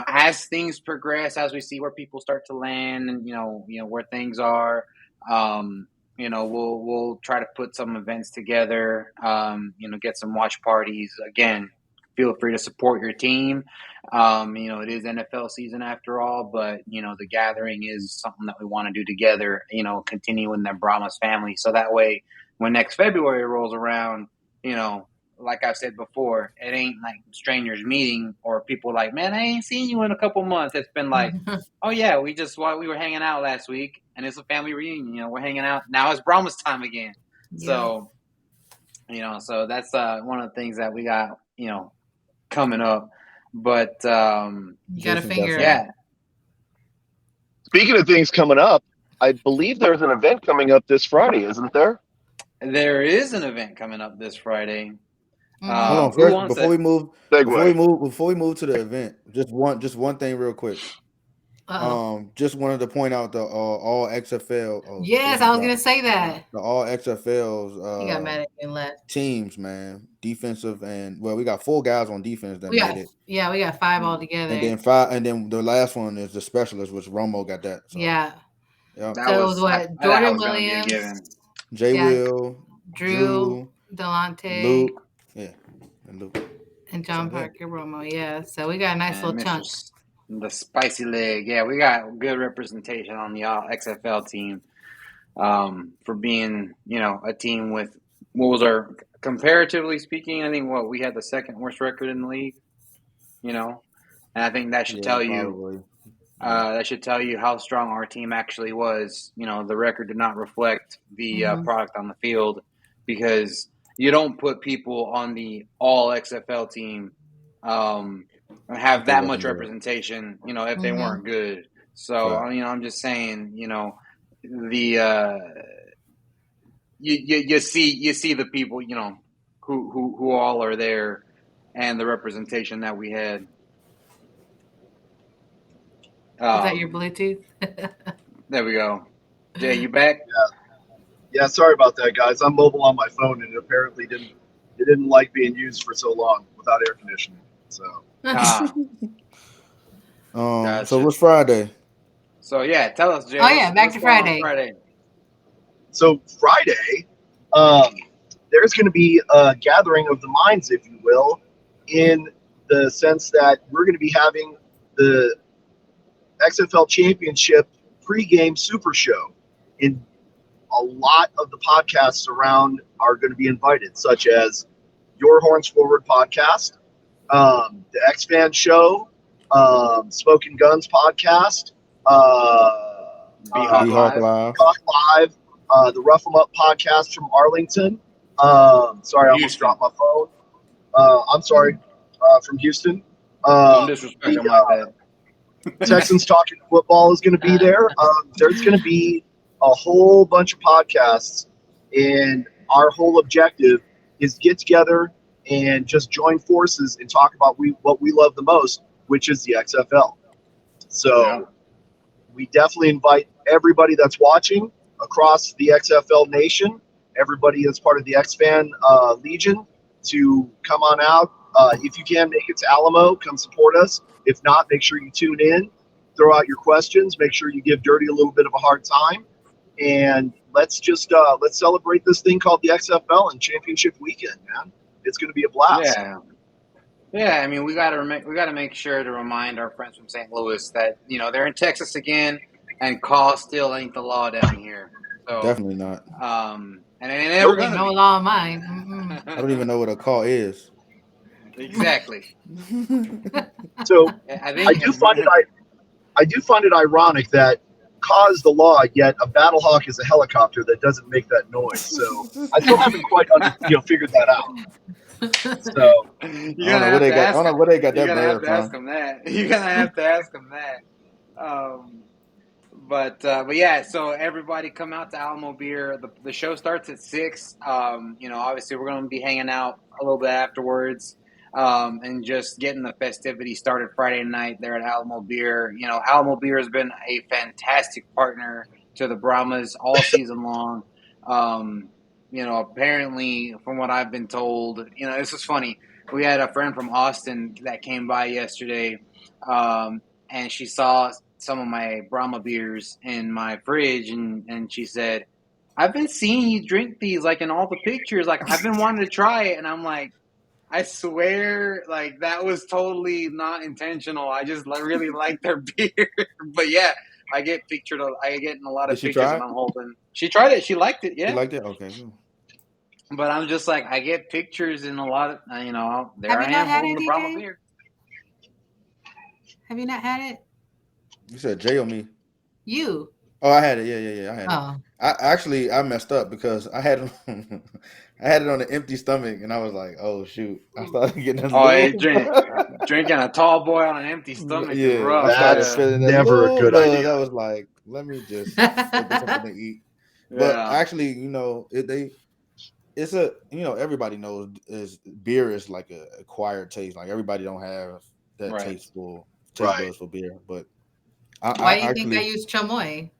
Speaker 1: as things progress, as we see where people start to land, and where things are, we'll try to put some events together. Get some watch parties. Again, feel free to support your team. It is NFL season after all, but the gathering is something that we want to do together. Continuing the Brahmas family, so that way when next February rolls around, like I've said before, it ain't like strangers meeting or people like, man, I ain't seen you in a couple months. It's been like, oh yeah, we were hanging out last week, and it's a family reunion. We're hanging out now. It's Brahmas time again. Yeah. So that's one of the things that we got, coming up. But
Speaker 4: you got to figure
Speaker 1: it.
Speaker 3: Speaking of things coming up, I believe there's an event coming up this Friday, isn't there?
Speaker 1: There is an event coming up this Friday.
Speaker 5: Hold on, first before we move to the event, just one thing real quick. Just wanted to point out the all XFL.
Speaker 4: Yes, I was gonna say that
Speaker 5: the all XFLs.
Speaker 4: He got mad at me and left.
Speaker 5: Teams, man, defensive and we got 4 guys on defense that made it.
Speaker 4: Yeah, we got 5 all together,
Speaker 5: and then 5, and then the last one is the specialist, which Romo got that. So.
Speaker 4: Yeah.
Speaker 5: Yep.
Speaker 4: So it was what? Jordan Williams,
Speaker 5: Jay Will,
Speaker 4: Drew, Delonte,
Speaker 5: Luke, and Luke,
Speaker 4: and John Parker Romo. Yeah, so we got a nice little chunk.
Speaker 1: The Spicy Leg. Yeah, we got good representation on the XFL team for being, a team with, what was our, comparatively speaking, I think we had the 2nd worst record in the league, and I think that should tell you. That should tell you how strong our team actually was. The record did not reflect the product on the field, because you don't put people on the all XFL team and have
Speaker 5: they
Speaker 1: that much
Speaker 5: wasn't good.
Speaker 1: representation, if they weren't good. So,
Speaker 5: Right.
Speaker 1: I'm just saying, the you see the people, who all are there, and the representation that we had.
Speaker 4: Is that your Bluetooth?
Speaker 1: There we go. Jay, you back?
Speaker 3: Yeah, sorry about that, guys. I'm mobile on my phone, and it apparently didn't like being used for so long without air conditioning. So
Speaker 1: Ah,
Speaker 5: So
Speaker 1: gotcha.
Speaker 5: what's Friday?
Speaker 1: So yeah, tell us, Jay.
Speaker 4: Oh, yeah, back
Speaker 1: what's
Speaker 4: to
Speaker 1: going on
Speaker 4: Friday.
Speaker 3: So Friday, there's going to be a gathering of the minds, if you will, in the sense that we're going to be having the XFL Championship pregame super show. In a lot of the podcasts around are going to be invited, such as Your Horns Forward podcast, the X Fan Show, Smoking Guns podcast,
Speaker 1: B-Hawk
Speaker 5: B-Hawk
Speaker 1: Live.
Speaker 5: Live.
Speaker 3: Live, the Rough 'em Up podcast from Arlington. Sorry, I almost dropped my phone. I'm sorry, from Houston.
Speaker 1: Don't disrespect them like that.
Speaker 3: Texans Talking Football is going to be there. There's going to be a whole bunch of podcasts, and our whole objective is get together and just join forces and talk about what we love the most, which is the XFL. So we definitely invite everybody that's watching across the XFL nation, everybody that's part of the X-Fan Legion, to come on out. If you can make it to Alamo, come support us. If not, make sure you tune in, throw out your questions, make sure you give Dirty a little bit of a hard time, and let's celebrate this thing called the XFL and Championship Weekend, man. It's going to be a blast.
Speaker 1: Yeah. I mean, we got to make sure to remind our friends from St. Louis that they're in Texas again, and call still ain't the law down here. So
Speaker 5: Definitely not.
Speaker 1: And it ain't never
Speaker 4: There's
Speaker 1: gonna
Speaker 4: no
Speaker 1: be.
Speaker 4: law of mine.
Speaker 5: I don't even know what a call is.
Speaker 1: Exactly.
Speaker 3: So
Speaker 1: I think
Speaker 3: I do find it ironic that cause the law, yet a battle hawk is a helicopter that doesn't make that noise. So I still haven't quite figured that out. So
Speaker 5: I don't know where they got that bird from.
Speaker 1: Ask them that. You're gonna have to ask them that. But yeah, so everybody come out to Alamo Beer. The show starts at 6. Obviously we're going to be hanging out a little bit afterwards, and just getting the festivity started Friday night there at Alamo Beer. Alamo Beer has been a fantastic partner to the Brahmas all season long. Apparently, from what I've been told, this is funny. We had a friend from Austin that came by yesterday, and she saw some of my Brahma beers in my fridge, and she said, I've been seeing you drink these, like, in all the pictures. Like, I've been wanting to try it. And I'm like, I swear, like, that was totally not intentional. I just really like their beer. But yeah, I get in a lot of pictures, and I'm holding. She tried it. She liked it. Yeah.
Speaker 5: You liked it? Okay. Cool.
Speaker 1: But I'm just like, I get pictures in a lot of, there I am holding the Brahma beer.
Speaker 4: Have you not had it?
Speaker 5: You said Jay or me?
Speaker 4: You.
Speaker 5: Oh, I had it. Yeah, I had it. I messed up because I had it on an empty stomach, and I was like, "Oh shoot!" I started getting
Speaker 1: drinking a tall boy on an empty stomach is rough.
Speaker 3: That's never a good idea.
Speaker 5: I was like, "Let me just get something to eat." But actually, everybody knows beer is like a acquired taste. Like everybody don't have that taste buds for beer, but.
Speaker 4: Why do you think I use chamoy?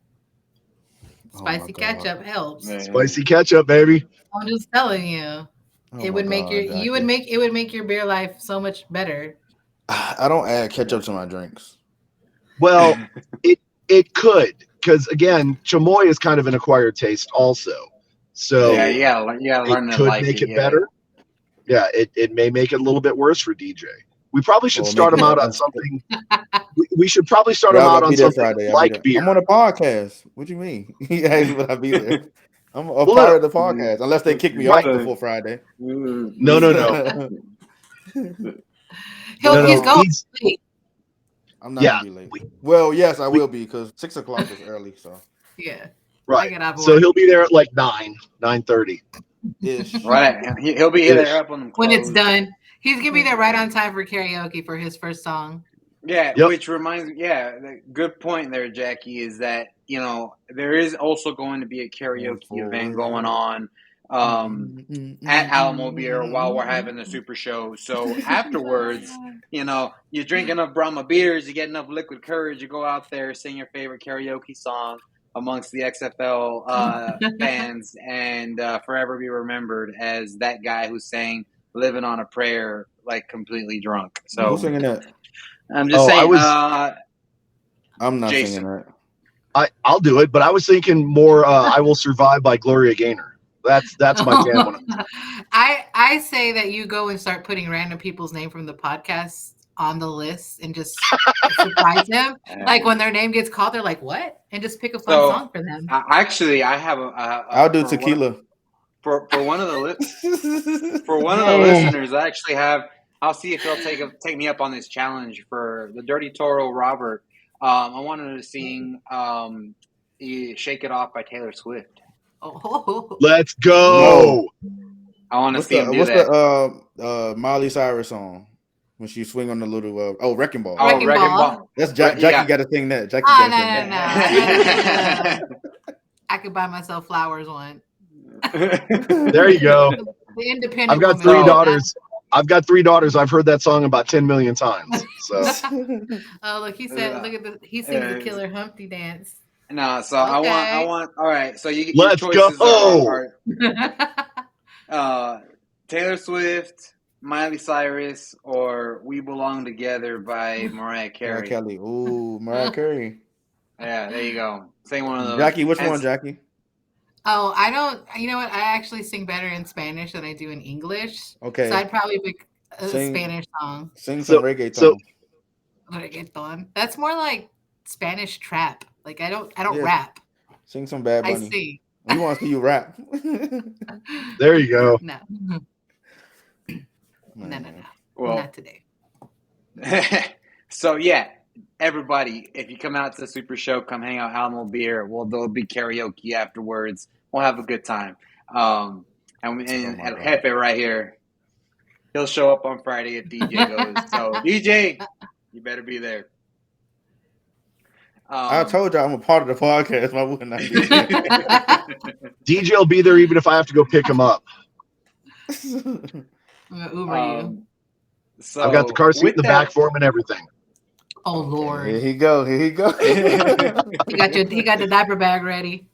Speaker 4: Spicy ketchup helps.
Speaker 3: Man. Spicy ketchup, baby.
Speaker 4: I'm just telling you, it would make your beer life so much better.
Speaker 5: I don't add ketchup to my drinks.
Speaker 3: Well, it could, because again, chamoy is kind of an acquired taste also. So
Speaker 1: yeah, you gotta learn to like it.
Speaker 3: Make it better. Yeah, it may make it a little bit worse for DJ. We probably should start him out on something. We should probably start him out on something
Speaker 5: Friday.
Speaker 3: like beer.
Speaker 5: I'm on a podcast. What do you mean? He asked would I be there. I'm a part of the podcast, unless they kick me off before Friday.
Speaker 3: No.
Speaker 4: He's going.
Speaker 5: I'm not
Speaker 3: Yeah.
Speaker 5: gonna be late. Well, yes, I will be because 6 o'clock is early, so
Speaker 4: Yeah. I
Speaker 3: Right.
Speaker 4: get out
Speaker 3: So
Speaker 4: work
Speaker 3: he'll be there at like 9:30
Speaker 5: ish.
Speaker 1: Right. He'll be there
Speaker 3: ish.
Speaker 1: up on them
Speaker 4: when it's
Speaker 1: clothes.
Speaker 4: done. He's gonna be there right on time for karaoke for his first song.
Speaker 1: Yeah,
Speaker 3: Yep.
Speaker 1: which reminds me, the good point there, Jackie, is that, there is also going to be a karaoke event going on at Alamo Beer while we're having the Super Show. So afterwards, you drink enough Brahma beers, you get enough liquid courage, you go out there, sing your favorite karaoke song amongst the XFL fans, and forever be remembered as that guy who sang "Living on a Prayer" like completely drunk. So
Speaker 5: Who's singing that?
Speaker 1: I'm just
Speaker 3: Oh,
Speaker 1: saying,
Speaker 5: I'm not
Speaker 1: Jason.
Speaker 5: singing that.
Speaker 3: I'll do it, but I was thinking more "I Will Survive" by Gloria Gaynor. That's my jam.
Speaker 4: I say that you go and start putting random people's name from the podcast on the list and just surprise them. Like when their name gets called, they're like, "What?" And just pick a fun song for them.
Speaker 1: I have
Speaker 5: I'll do tequila.
Speaker 1: For one of the for one of the listeners. I actually have. I'll see if he'll take me up on this challenge for the Dirty Toro Robert. I wanted to sing "Shake It Off" by Taylor Swift.
Speaker 4: Oh,
Speaker 3: Let's go.
Speaker 1: I want to
Speaker 5: What's
Speaker 1: see him do that.
Speaker 5: the Miley Cyrus song when she swing on the little Wrecking Ball?
Speaker 1: Oh,
Speaker 4: Wrecking Ball.
Speaker 5: That's Jackie. Got to sing that. Jackie
Speaker 4: Oh,
Speaker 5: got to sing
Speaker 4: no.
Speaker 5: that.
Speaker 4: I could buy myself flowers one.
Speaker 3: There you go.
Speaker 4: The independent.
Speaker 3: I've got
Speaker 4: woman.
Speaker 3: 3 daughters. I've heard that song about 10 million times. So.
Speaker 4: Oh, look, he said, he sings the Killer Humpty dance.
Speaker 1: No, so
Speaker 4: Okay.
Speaker 1: I want. All right, so your
Speaker 3: Let's
Speaker 1: choices
Speaker 3: go.
Speaker 1: are Taylor Swift, Miley Cyrus, or "We Belong Together" by Mariah Carey.
Speaker 5: Mariah Kelly. Ooh, Mariah Carey.
Speaker 1: Yeah, there you go. Sing one of those.
Speaker 5: Jackie, which one, Jackie?
Speaker 4: Oh, I don't. You know what? I actually sing better in Spanish than I do in English.
Speaker 5: Okay.
Speaker 4: So I'd probably pick a Spanish song.
Speaker 5: Sing some reggaeton.
Speaker 4: Reggaeton. That's more like Spanish trap. Like I don't rap.
Speaker 5: Sing some Bad Bunny.
Speaker 4: I sing.
Speaker 5: We want to see you rap.
Speaker 3: There you go.
Speaker 4: No. No.
Speaker 1: Well,
Speaker 4: not today.
Speaker 1: So yeah, everybody, if you come out to the Super Show, come hang out at Alamo Beer. There'll be karaoke afterwards. We'll have a good time. And El Jefe right here, he'll show up on Friday if DJ goes. So DJ, you better be there.
Speaker 5: I told you I'm a part of the podcast. Why wouldn't I be there?
Speaker 3: DJ will be there even if I have to go pick him up.
Speaker 4: I'm gonna Uber you.
Speaker 1: So
Speaker 3: I've got the car seat in the back for him and everything.
Speaker 4: Oh Lord!
Speaker 5: Here he go.
Speaker 4: He got the diaper bag ready.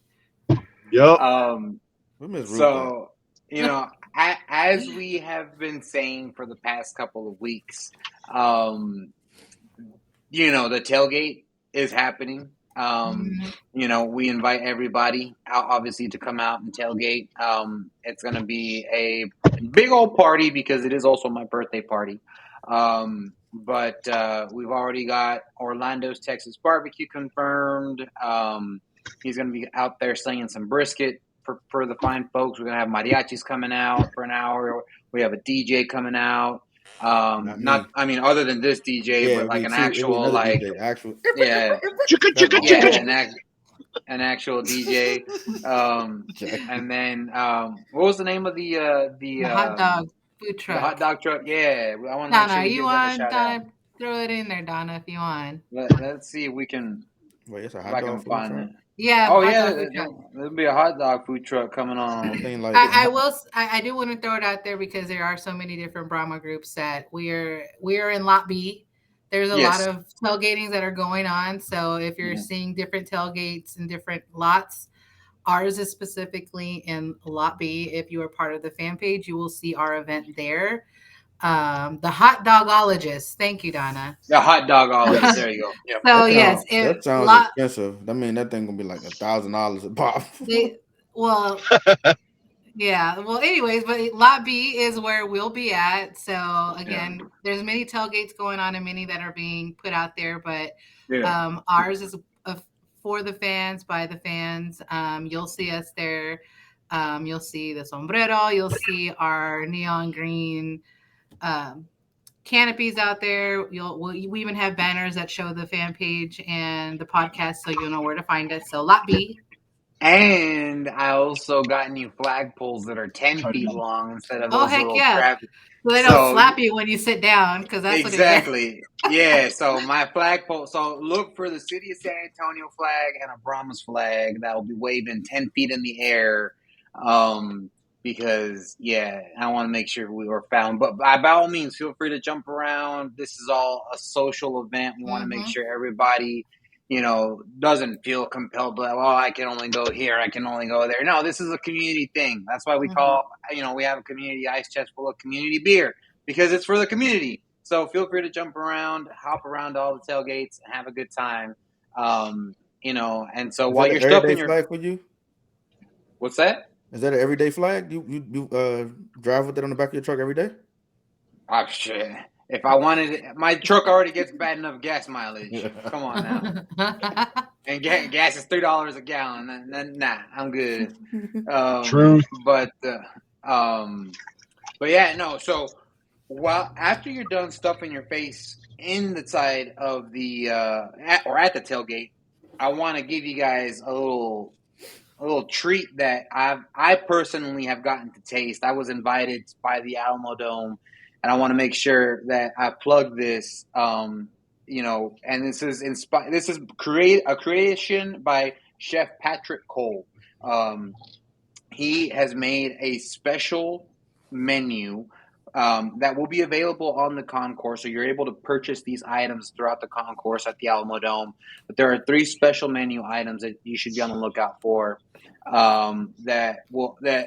Speaker 3: Yep.
Speaker 1: So as we have been saying for the past couple of weeks, the tailgate is happening. We invite everybody out, obviously, to come out and tailgate. It's going to be a big old party because it is also my birthday party. But we've already got Orlando's Texas Barbecue confirmed. He's going to be out there slinging some brisket for the fine folks. We're going to have mariachis coming out for an hour. We have a DJ coming out. Other than this DJ, but like an actual an actual DJ. And then what was the name of the
Speaker 4: hot dog food truck?
Speaker 1: The hot dog truck. Yeah, I want to
Speaker 4: Donna,
Speaker 1: make sure
Speaker 4: you want Donna? Throw it in there, Donna, if you want.
Speaker 1: Let's see if we can.
Speaker 5: Wait, it's a hot dog food truck?
Speaker 4: Yeah.
Speaker 1: Oh yeah, there'll be a hot dog food truck coming on.
Speaker 4: I do want to throw it out there because there are so many different Brahma groups that we are in Lot B. There's a lot of tailgatings that are going on. So if you're seeing different tailgates and different lots, ours is specifically in Lot B. If you are part of the fan page, you will see our event there. The hot dogologist. Thank you, Donna.
Speaker 1: The hot dogologist. There you go. Yep.
Speaker 4: So
Speaker 5: that sounds expensive. I mean, that thing gonna be like $1,000 a pop.
Speaker 4: Yeah. Well, anyways, but Lot B is where we'll be at. So again, there's many tailgates going on and many that are being put out there, but ours is for the fans, by the fans. You'll see us there. You'll see the sombrero. You'll see our neon green canopies out there. We even have banners that show the fan page and the podcast, so you'll know where to find us. So Lot B.
Speaker 1: And I also got new flagpoles that are 10 feet long instead of
Speaker 4: Oh
Speaker 1: those
Speaker 4: heck
Speaker 1: little
Speaker 4: yeah!
Speaker 1: crap.
Speaker 4: So they don't
Speaker 1: So
Speaker 4: slap you when you sit down, because that's what it is.
Speaker 1: exactly. Yeah, so my flagpole. So look for the City of San Antonio flag and a Brahmas flag that will be waving 10 feet in the air. Because, yeah, I want to make sure we were found. But by all means, feel free to jump around. This is all a social event. We want to make sure everybody, doesn't feel compelled to, I can only go here, I can only go there. No, this is a community thing. That's why we call, we have a community ice chest full of community beer. Because it's for the community. So feel free to jump around, hop around to all the tailgates, and have a good time. And so while you're stuck in your
Speaker 5: flag for you,
Speaker 1: what's that?
Speaker 5: Is that an everyday flag? You drive with it on the back of your truck every day?
Speaker 1: Oh shit! If I wanted it, my truck already gets bad enough gas mileage. Come on now. And gas is $3 a gallon. Nah, I'm good.
Speaker 3: True.
Speaker 1: But yeah, no. So after you're done stuffing your face in the side of the at the tailgate, I want to give you guys a little treat that I personally have gotten to taste. I was invited by the Alamo Dome, and I want to make sure that I plug this. And this is This is a creation by Chef Patrick Cole. He has made a special menu that will be available on the concourse. So you're able to purchase these items throughout the concourse at the Alamo Dome. But there are 3 special menu items that you should be on the lookout for that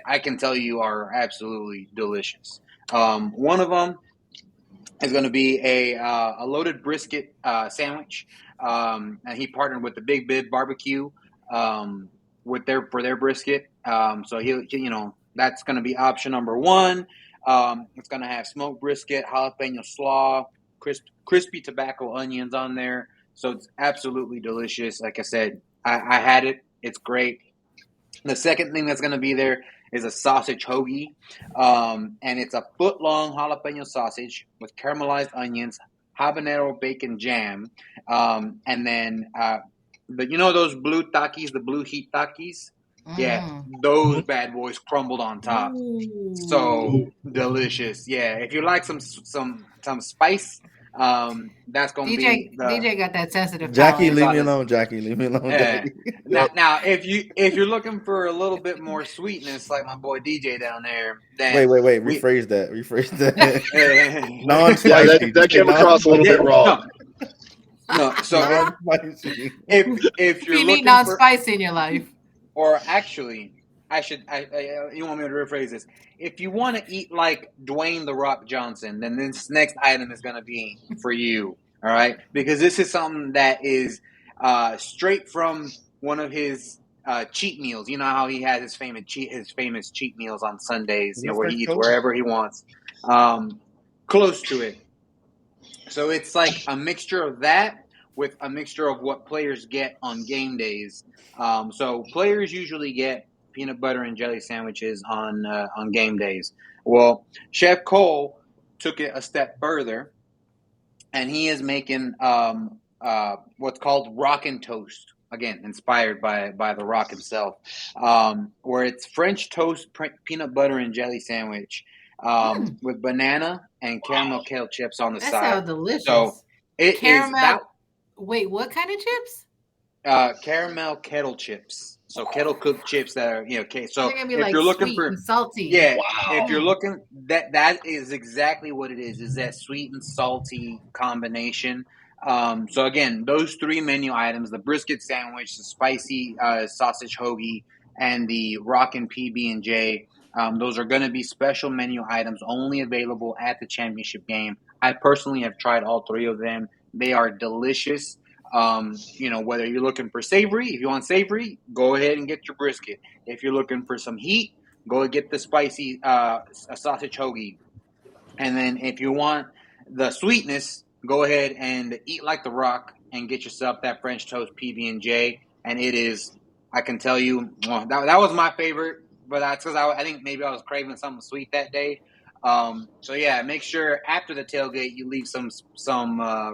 Speaker 1: I can tell you are absolutely delicious. One of them is going to be a loaded brisket sandwich. And he partnered with the Big Bib Barbecue for their brisket. So that's going to be option number 1. It's going to have smoked brisket, jalapeno slaw, crispy tobacco onions on there. So it's absolutely delicious. Like I said, I had it. It's great. The second thing that's going to be there is a sausage hoagie. And it's a foot-long jalapeno sausage with caramelized onions, habanero bacon jam, and then those blue Takis, the blue heat Takis? Yeah, those bad boys crumbled on top. So delicious. Yeah, if you like some spice, that's gonna be
Speaker 4: DJ got that sensitive
Speaker 5: Jackie,
Speaker 4: palate.
Speaker 5: leave me alone. Jackie, leave me alone. Jackie.
Speaker 1: Now, if you're looking for a little bit more sweetness, like my boy DJ down there, then
Speaker 5: wait. Rephrase that. Non-spicy.
Speaker 3: That came across a little bit wrong.
Speaker 1: No, so
Speaker 5: non-spicy.
Speaker 1: if you're
Speaker 4: you
Speaker 1: looking
Speaker 4: need non-spicy in your life,
Speaker 1: or actually, you want me to rephrase this? If you want to eat like Dwayne the Rock Johnson, then this next item is going to be for you. All right, because this is something that is straight from one of his cheat meals. You know how he has his famous cheat meals on Sundays, where he eats wherever he wants. Close to it. So it's like a mixture of that with a mixture of what players get on game days. So players usually get peanut butter and jelly sandwiches on game days. Well, Chef Cole took it a step further, and he is making what's called Rockin' Toast. Again, inspired by the Rock himself, where it's French toast peanut butter and jelly sandwich with banana and caramel kettle chips on the side.
Speaker 4: That sounds delicious.
Speaker 1: So it caramel. Is that.
Speaker 4: Wait, what kind of chips?
Speaker 1: Caramel kettle chips. So kettle cooked chips that are okay. So
Speaker 4: if you're looking for
Speaker 1: and
Speaker 4: salty,
Speaker 1: if you're looking that is exactly what it is. Is that sweet and salty combination? So again, those 3 menu items: the brisket sandwich, the spicy sausage hoagie, and the Rockin' PB&J. Those are going to be special menu items only available at the championship game. I personally have tried all 3 of them. They are delicious. Whether you're looking for savory, if you want savory, go ahead and get your brisket. If you're looking for some heat, go and get the spicy sausage hoagie. And then if you want the sweetness, go ahead and eat like the Rock and get yourself that French toast PB&J. And it is, I can tell you, that was my favorite. But that's because I think maybe I was craving something sweet that day. So yeah, make sure after the tailgate you leave some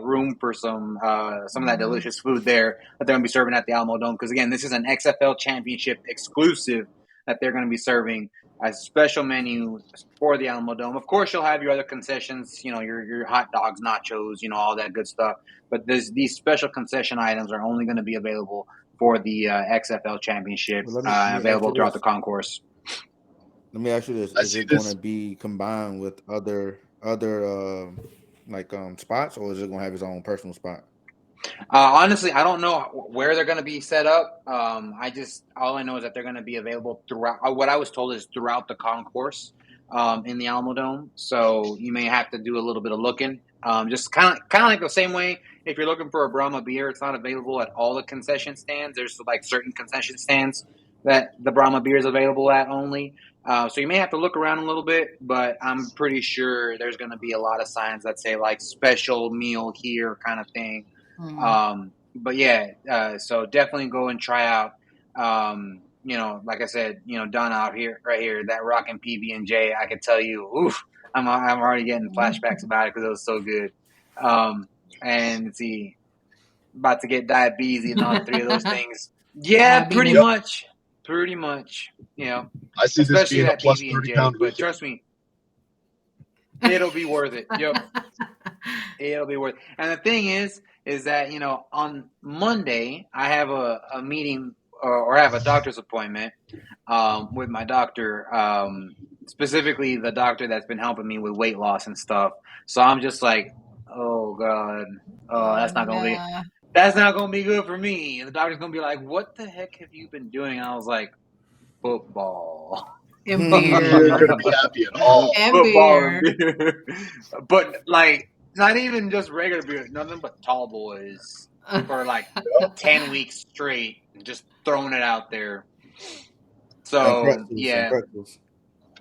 Speaker 1: room for some of that delicious food there that they're going to be serving at the Alamo Dome. Because again, this is an XFL Championship exclusive that they're going to be serving a special menu for the Alamo Dome. Of course, you'll have your other concessions, your hot dogs, nachos, all that good stuff. But these special concession items are only going to be available for the XFL Championship,
Speaker 5: Well, let me
Speaker 1: available throughout the concourse.
Speaker 5: Let me ask you this: Is it going to be combined with other spots, or is it going to have its own personal spot?
Speaker 1: Honestly, I don't know where they're going to be set up. All I know is that they're going to be available throughout. What I was told is throughout the concourse in the Alamo Dome. So you may have to do a little bit of looking. Just kind of like the same way. If you're looking for a Brahma beer, it's not available at all the concession stands. There's like certain concession stands that the Brahma beer is available at only. So you may have to look around a little bit, but I'm pretty sure there's going to be a lot of signs that say like special meal here kind of thing. But yeah, so definitely go and try out, like I said, Don out here, right here, that rockin' PB&J. I could tell you, oof, I'm already getting flashbacks about it because it was so good. And let's see, about to get diabetes eating all three of those things. Yeah, pretty much.
Speaker 3: I see this being a plus 30-pound
Speaker 1: but trust me, it'll be worth it. Yep. It'll be worth it. And the thing is that, on Monday, I have a meeting or I have a doctor's appointment with my doctor, specifically the doctor that's been helping me with weight loss and stuff. So I'm just like, oh, God, that's not going to be good for me. And the doctor's going to be like, what the heck have you been doing? And I was like, football.
Speaker 4: And beer.
Speaker 3: You're going to be happy at all.
Speaker 4: And
Speaker 1: Football
Speaker 4: beer.
Speaker 1: and beer. But, like, not even just regular beer, nothing but tall boys for like 10 weeks straight, just throwing it out there. So,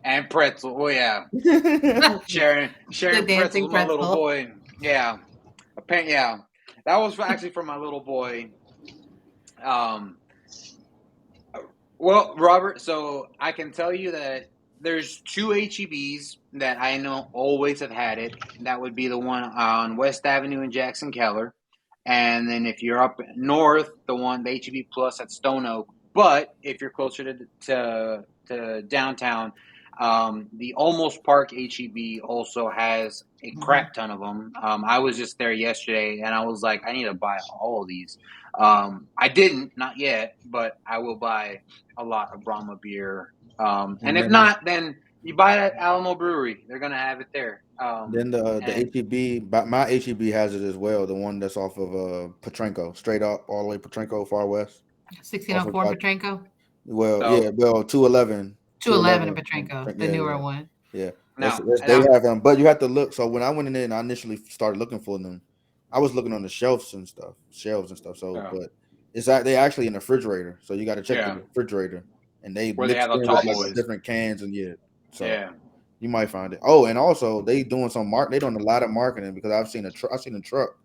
Speaker 1: and pretzel. Oh, yeah. sharing pretzel with my little boy. Yeah. Yeah. That was actually for my little boy. Well, Robert, so I can tell you that there's two HEBs that I know always have had it. That would be the one on West Avenue in Jackson Keller. And then if you're up north, the HEB Plus at Stone Oak. But if you're closer to downtown, the Almost Park HEB also has a crap ton of them. I was just there yesterday, and I was like, I need to buy all of these. I didn't, not yet, but I will buy a lot of Brahma beer. And if not, then you buy it at Alamo Brewery. They're going to have it there.
Speaker 5: Then the HEB, my HEB has it as well. The one that's off of Petrenko, straight up all the way Petrenko, far west.
Speaker 4: 1604 Petrenko?
Speaker 5: Well, 211.
Speaker 4: 211 in Petrenko, the newer one.
Speaker 5: Yeah. They have them, but you have to look. So when I went in there and I initially started looking for them, I was looking on the shelves and stuff. So, but they're actually in the refrigerator. So you got to check the refrigerator, and they
Speaker 1: have the tall boys,
Speaker 5: different cans, and you might find it. Oh, and also they doing They doing a lot of marketing because I've seen a truck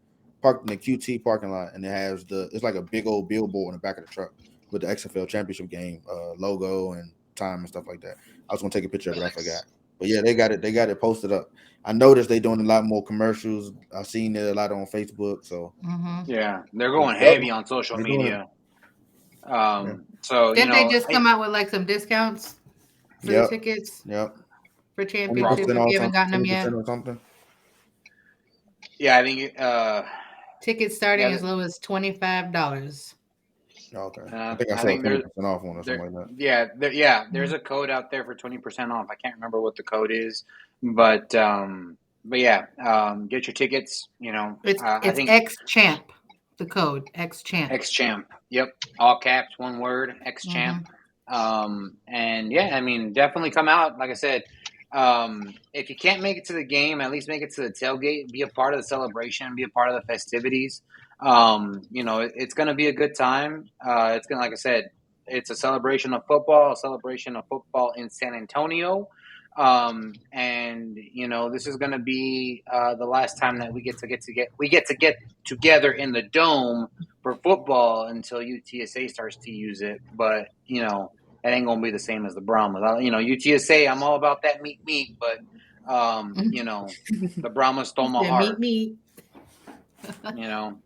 Speaker 5: parked in the QT parking lot, and it has it's like a big old billboard in the back of the truck with the XFL Championship game logo and time and stuff like that. I was gonna take a picture of it, I forgot. But yeah, they got it posted up. I noticed they doing a lot more commercials. I've seen it a lot on Facebook. So
Speaker 1: yeah, they're going heavy on social media. So
Speaker 4: didn't they just come out with like some discounts for the tickets?
Speaker 5: Yep.
Speaker 4: For championship, if you haven't gotten them yet.
Speaker 5: Or something.
Speaker 1: Yeah, I think
Speaker 4: tickets starting as low as $25.
Speaker 5: Okay. I think I saw 20% off one or something like that.
Speaker 1: Yeah, there's a code out there for 20% off. I can't remember what the code is, but yeah, get your tickets.
Speaker 4: It's I think XChamp. The code XChamp.
Speaker 1: XChamp. Yep, all caps, one word. XChamp. And yeah, I mean, definitely come out. Like I said, if you can't make it to the game, at least make it to the tailgate. Be a part of the celebration. Be a part of the festivities. It's going to be a good time. It's going to, like I said, it's a celebration of football in San Antonio. And this is going to be the last time that we get to get together in the dome for football until UTSA starts to use it. But it ain't going to be the same as the Brahmas. UTSA, I'm all about that meat, but You know, the Brahmas stole my
Speaker 4: Yeah,
Speaker 1: heart.
Speaker 4: meet.
Speaker 1: You know,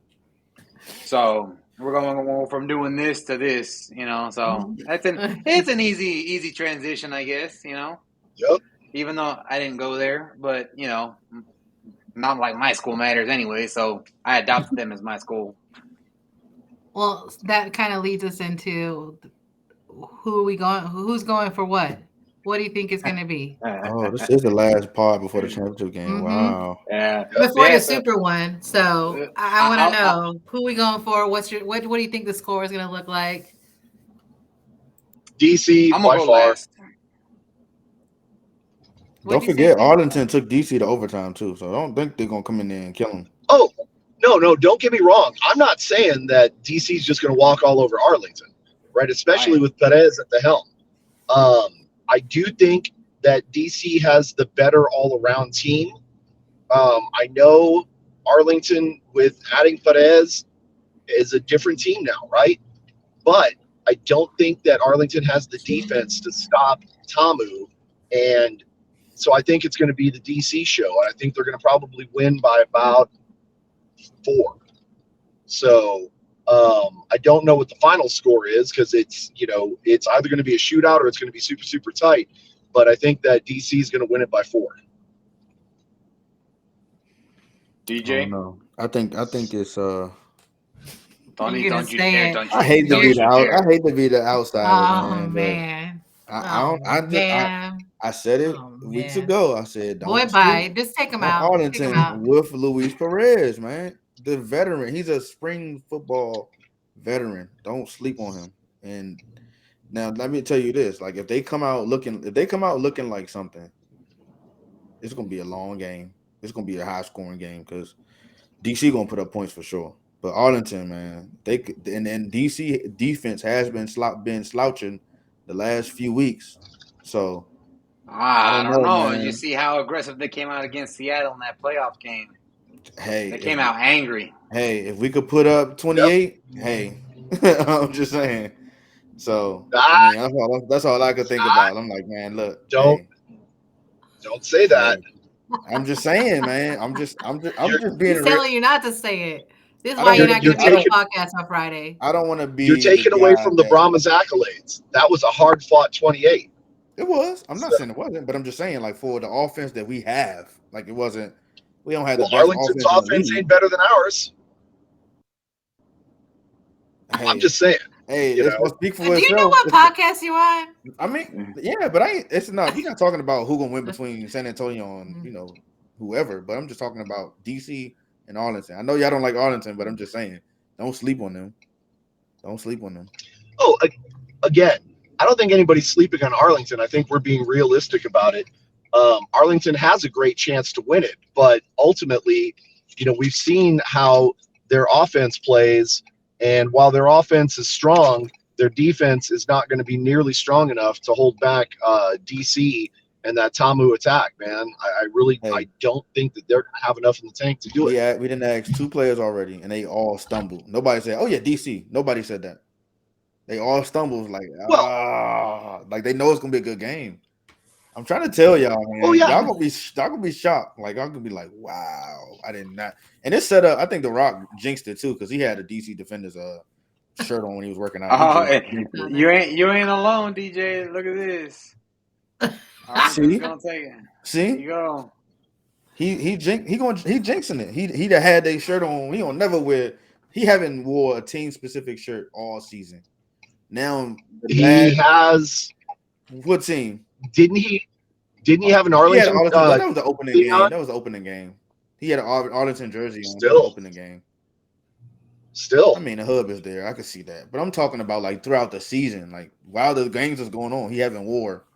Speaker 1: so we're going to go from doing this to this. You know, so it's an easy transition, I guess. You know,
Speaker 3: Yep.
Speaker 1: even though I didn't go there, but you know, not like my school matters anyway. So I adopted them as my school.
Speaker 4: Well, that kind of leads us into who are we going? Who's going for what? What do you think it's going to be?
Speaker 5: Oh, this is the last part before the championship game.
Speaker 4: Mm-hmm.
Speaker 5: Wow.
Speaker 1: Yeah.
Speaker 4: Before
Speaker 1: Yeah,
Speaker 4: the super one, so I want to know who we going for. What do you think the score is going to look like?
Speaker 3: DC
Speaker 1: I'm
Speaker 3: by
Speaker 1: gonna go
Speaker 3: far.
Speaker 1: last.
Speaker 5: Don't forget, Arlington took DC to overtime too, so I don't think they're gonna come in there and kill them.
Speaker 3: Oh, no, don't get me wrong. I'm not saying that DC's just going to walk all over Arlington, right? Especially with Perez at the helm. I do think that DC has the better all-around team. I know Arlington, with adding Perez, is a different team now, right? But I don't think that Arlington has the defense to stop Tamu. And so I think it's going to be the DC show. And I think they're going to probably win by about 4. So I don't know what the final score is because it's either going to be a shootout or it's going to be super, super tight. But I think that DC is going to win it by 4.
Speaker 1: DJ?
Speaker 5: I don't know. I think it's
Speaker 1: Don't you dare! Don't you?
Speaker 5: I hate to be the outsider,
Speaker 4: man.
Speaker 5: I said it weeks ago. I said don't
Speaker 4: just take him out.
Speaker 5: Arlington with Luis Perez, man. The veteran. He's a spring football veteran. Don't sleep on him. And now let me tell you this: like if they come out looking like something, it's gonna be a long game. It's gonna be a high scoring game because DC gonna put up points for sure. But Arlington, man, and DC defense has been slouching the last few weeks. So
Speaker 1: I don't know.
Speaker 5: man.
Speaker 1: You see how aggressive they came out against Seattle in that playoff game.
Speaker 5: Hey,
Speaker 1: they came out angry.
Speaker 5: Hey, if we could put up 28, hey, I'm just saying. So I mean, that's all I could think about. I'm like, man, look,
Speaker 3: don't say that.
Speaker 5: Hey, I'm just saying, man. I'm just being
Speaker 4: He's telling you not to say it. This is why you're not going to be on the podcast on Friday.
Speaker 5: I don't want to be.
Speaker 3: You're taking away from the Brahmas accolades. That was a hard fought 28.
Speaker 5: It was. I'm not saying it wasn't, but I'm just saying, like, for the offense that we have, like, it wasn't. We don't have the best
Speaker 3: Arlington's offense ain't better than ours. Hey, I'm just saying.
Speaker 5: Hey, let's speak for itself.
Speaker 4: Do you know what podcast you on?
Speaker 5: I mean, yeah, but it's not. We're not talking about who gonna win between San Antonio and whoever. But I'm just talking about DC and Arlington. I know y'all don't like Arlington, but I'm just saying, don't sleep on them. Don't sleep on them.
Speaker 3: Oh, again, I don't think anybody's sleeping on Arlington. I think we're being realistic about it. Arlington has a great chance to win it, but ultimately, we've seen how their offense plays, and while their offense is strong, their defense is not going to be nearly strong enough to hold back DC and that Tamu attack, man. I don't think that they're going to have enough in the tank to do it.
Speaker 5: Yeah, we didn't ask 2 players already, and they all stumbled. Nobody said, "Oh yeah, DC." Nobody said that. They all stumbled like they know it's gonna be a good game. I'm trying to tell y'all, man.
Speaker 3: Oh, yeah.
Speaker 5: Y'all gonna be shocked. Like I'm gonna be like, wow, I did not. And it's set up. I think The Rock jinxed it too because he had a DC Defenders shirt on when he was working out.
Speaker 1: You ain't alone, DJ. Look at this.
Speaker 5: See,
Speaker 1: gonna take it.
Speaker 5: See,
Speaker 1: there you go.
Speaker 5: He jinxing it. He that had their shirt on. He don't never wear. He haven't wore a team specific shirt all season. Now
Speaker 3: he has.
Speaker 5: What team?
Speaker 3: Didn't he have an Arlington?
Speaker 5: That was the opening game. That was the opening game. He had an Arlington jersey on. That was the opening game.
Speaker 3: Still,
Speaker 5: I mean, the hub is there. I could see that, but I'm talking about like throughout the season, like while the games was going on, he haven't wore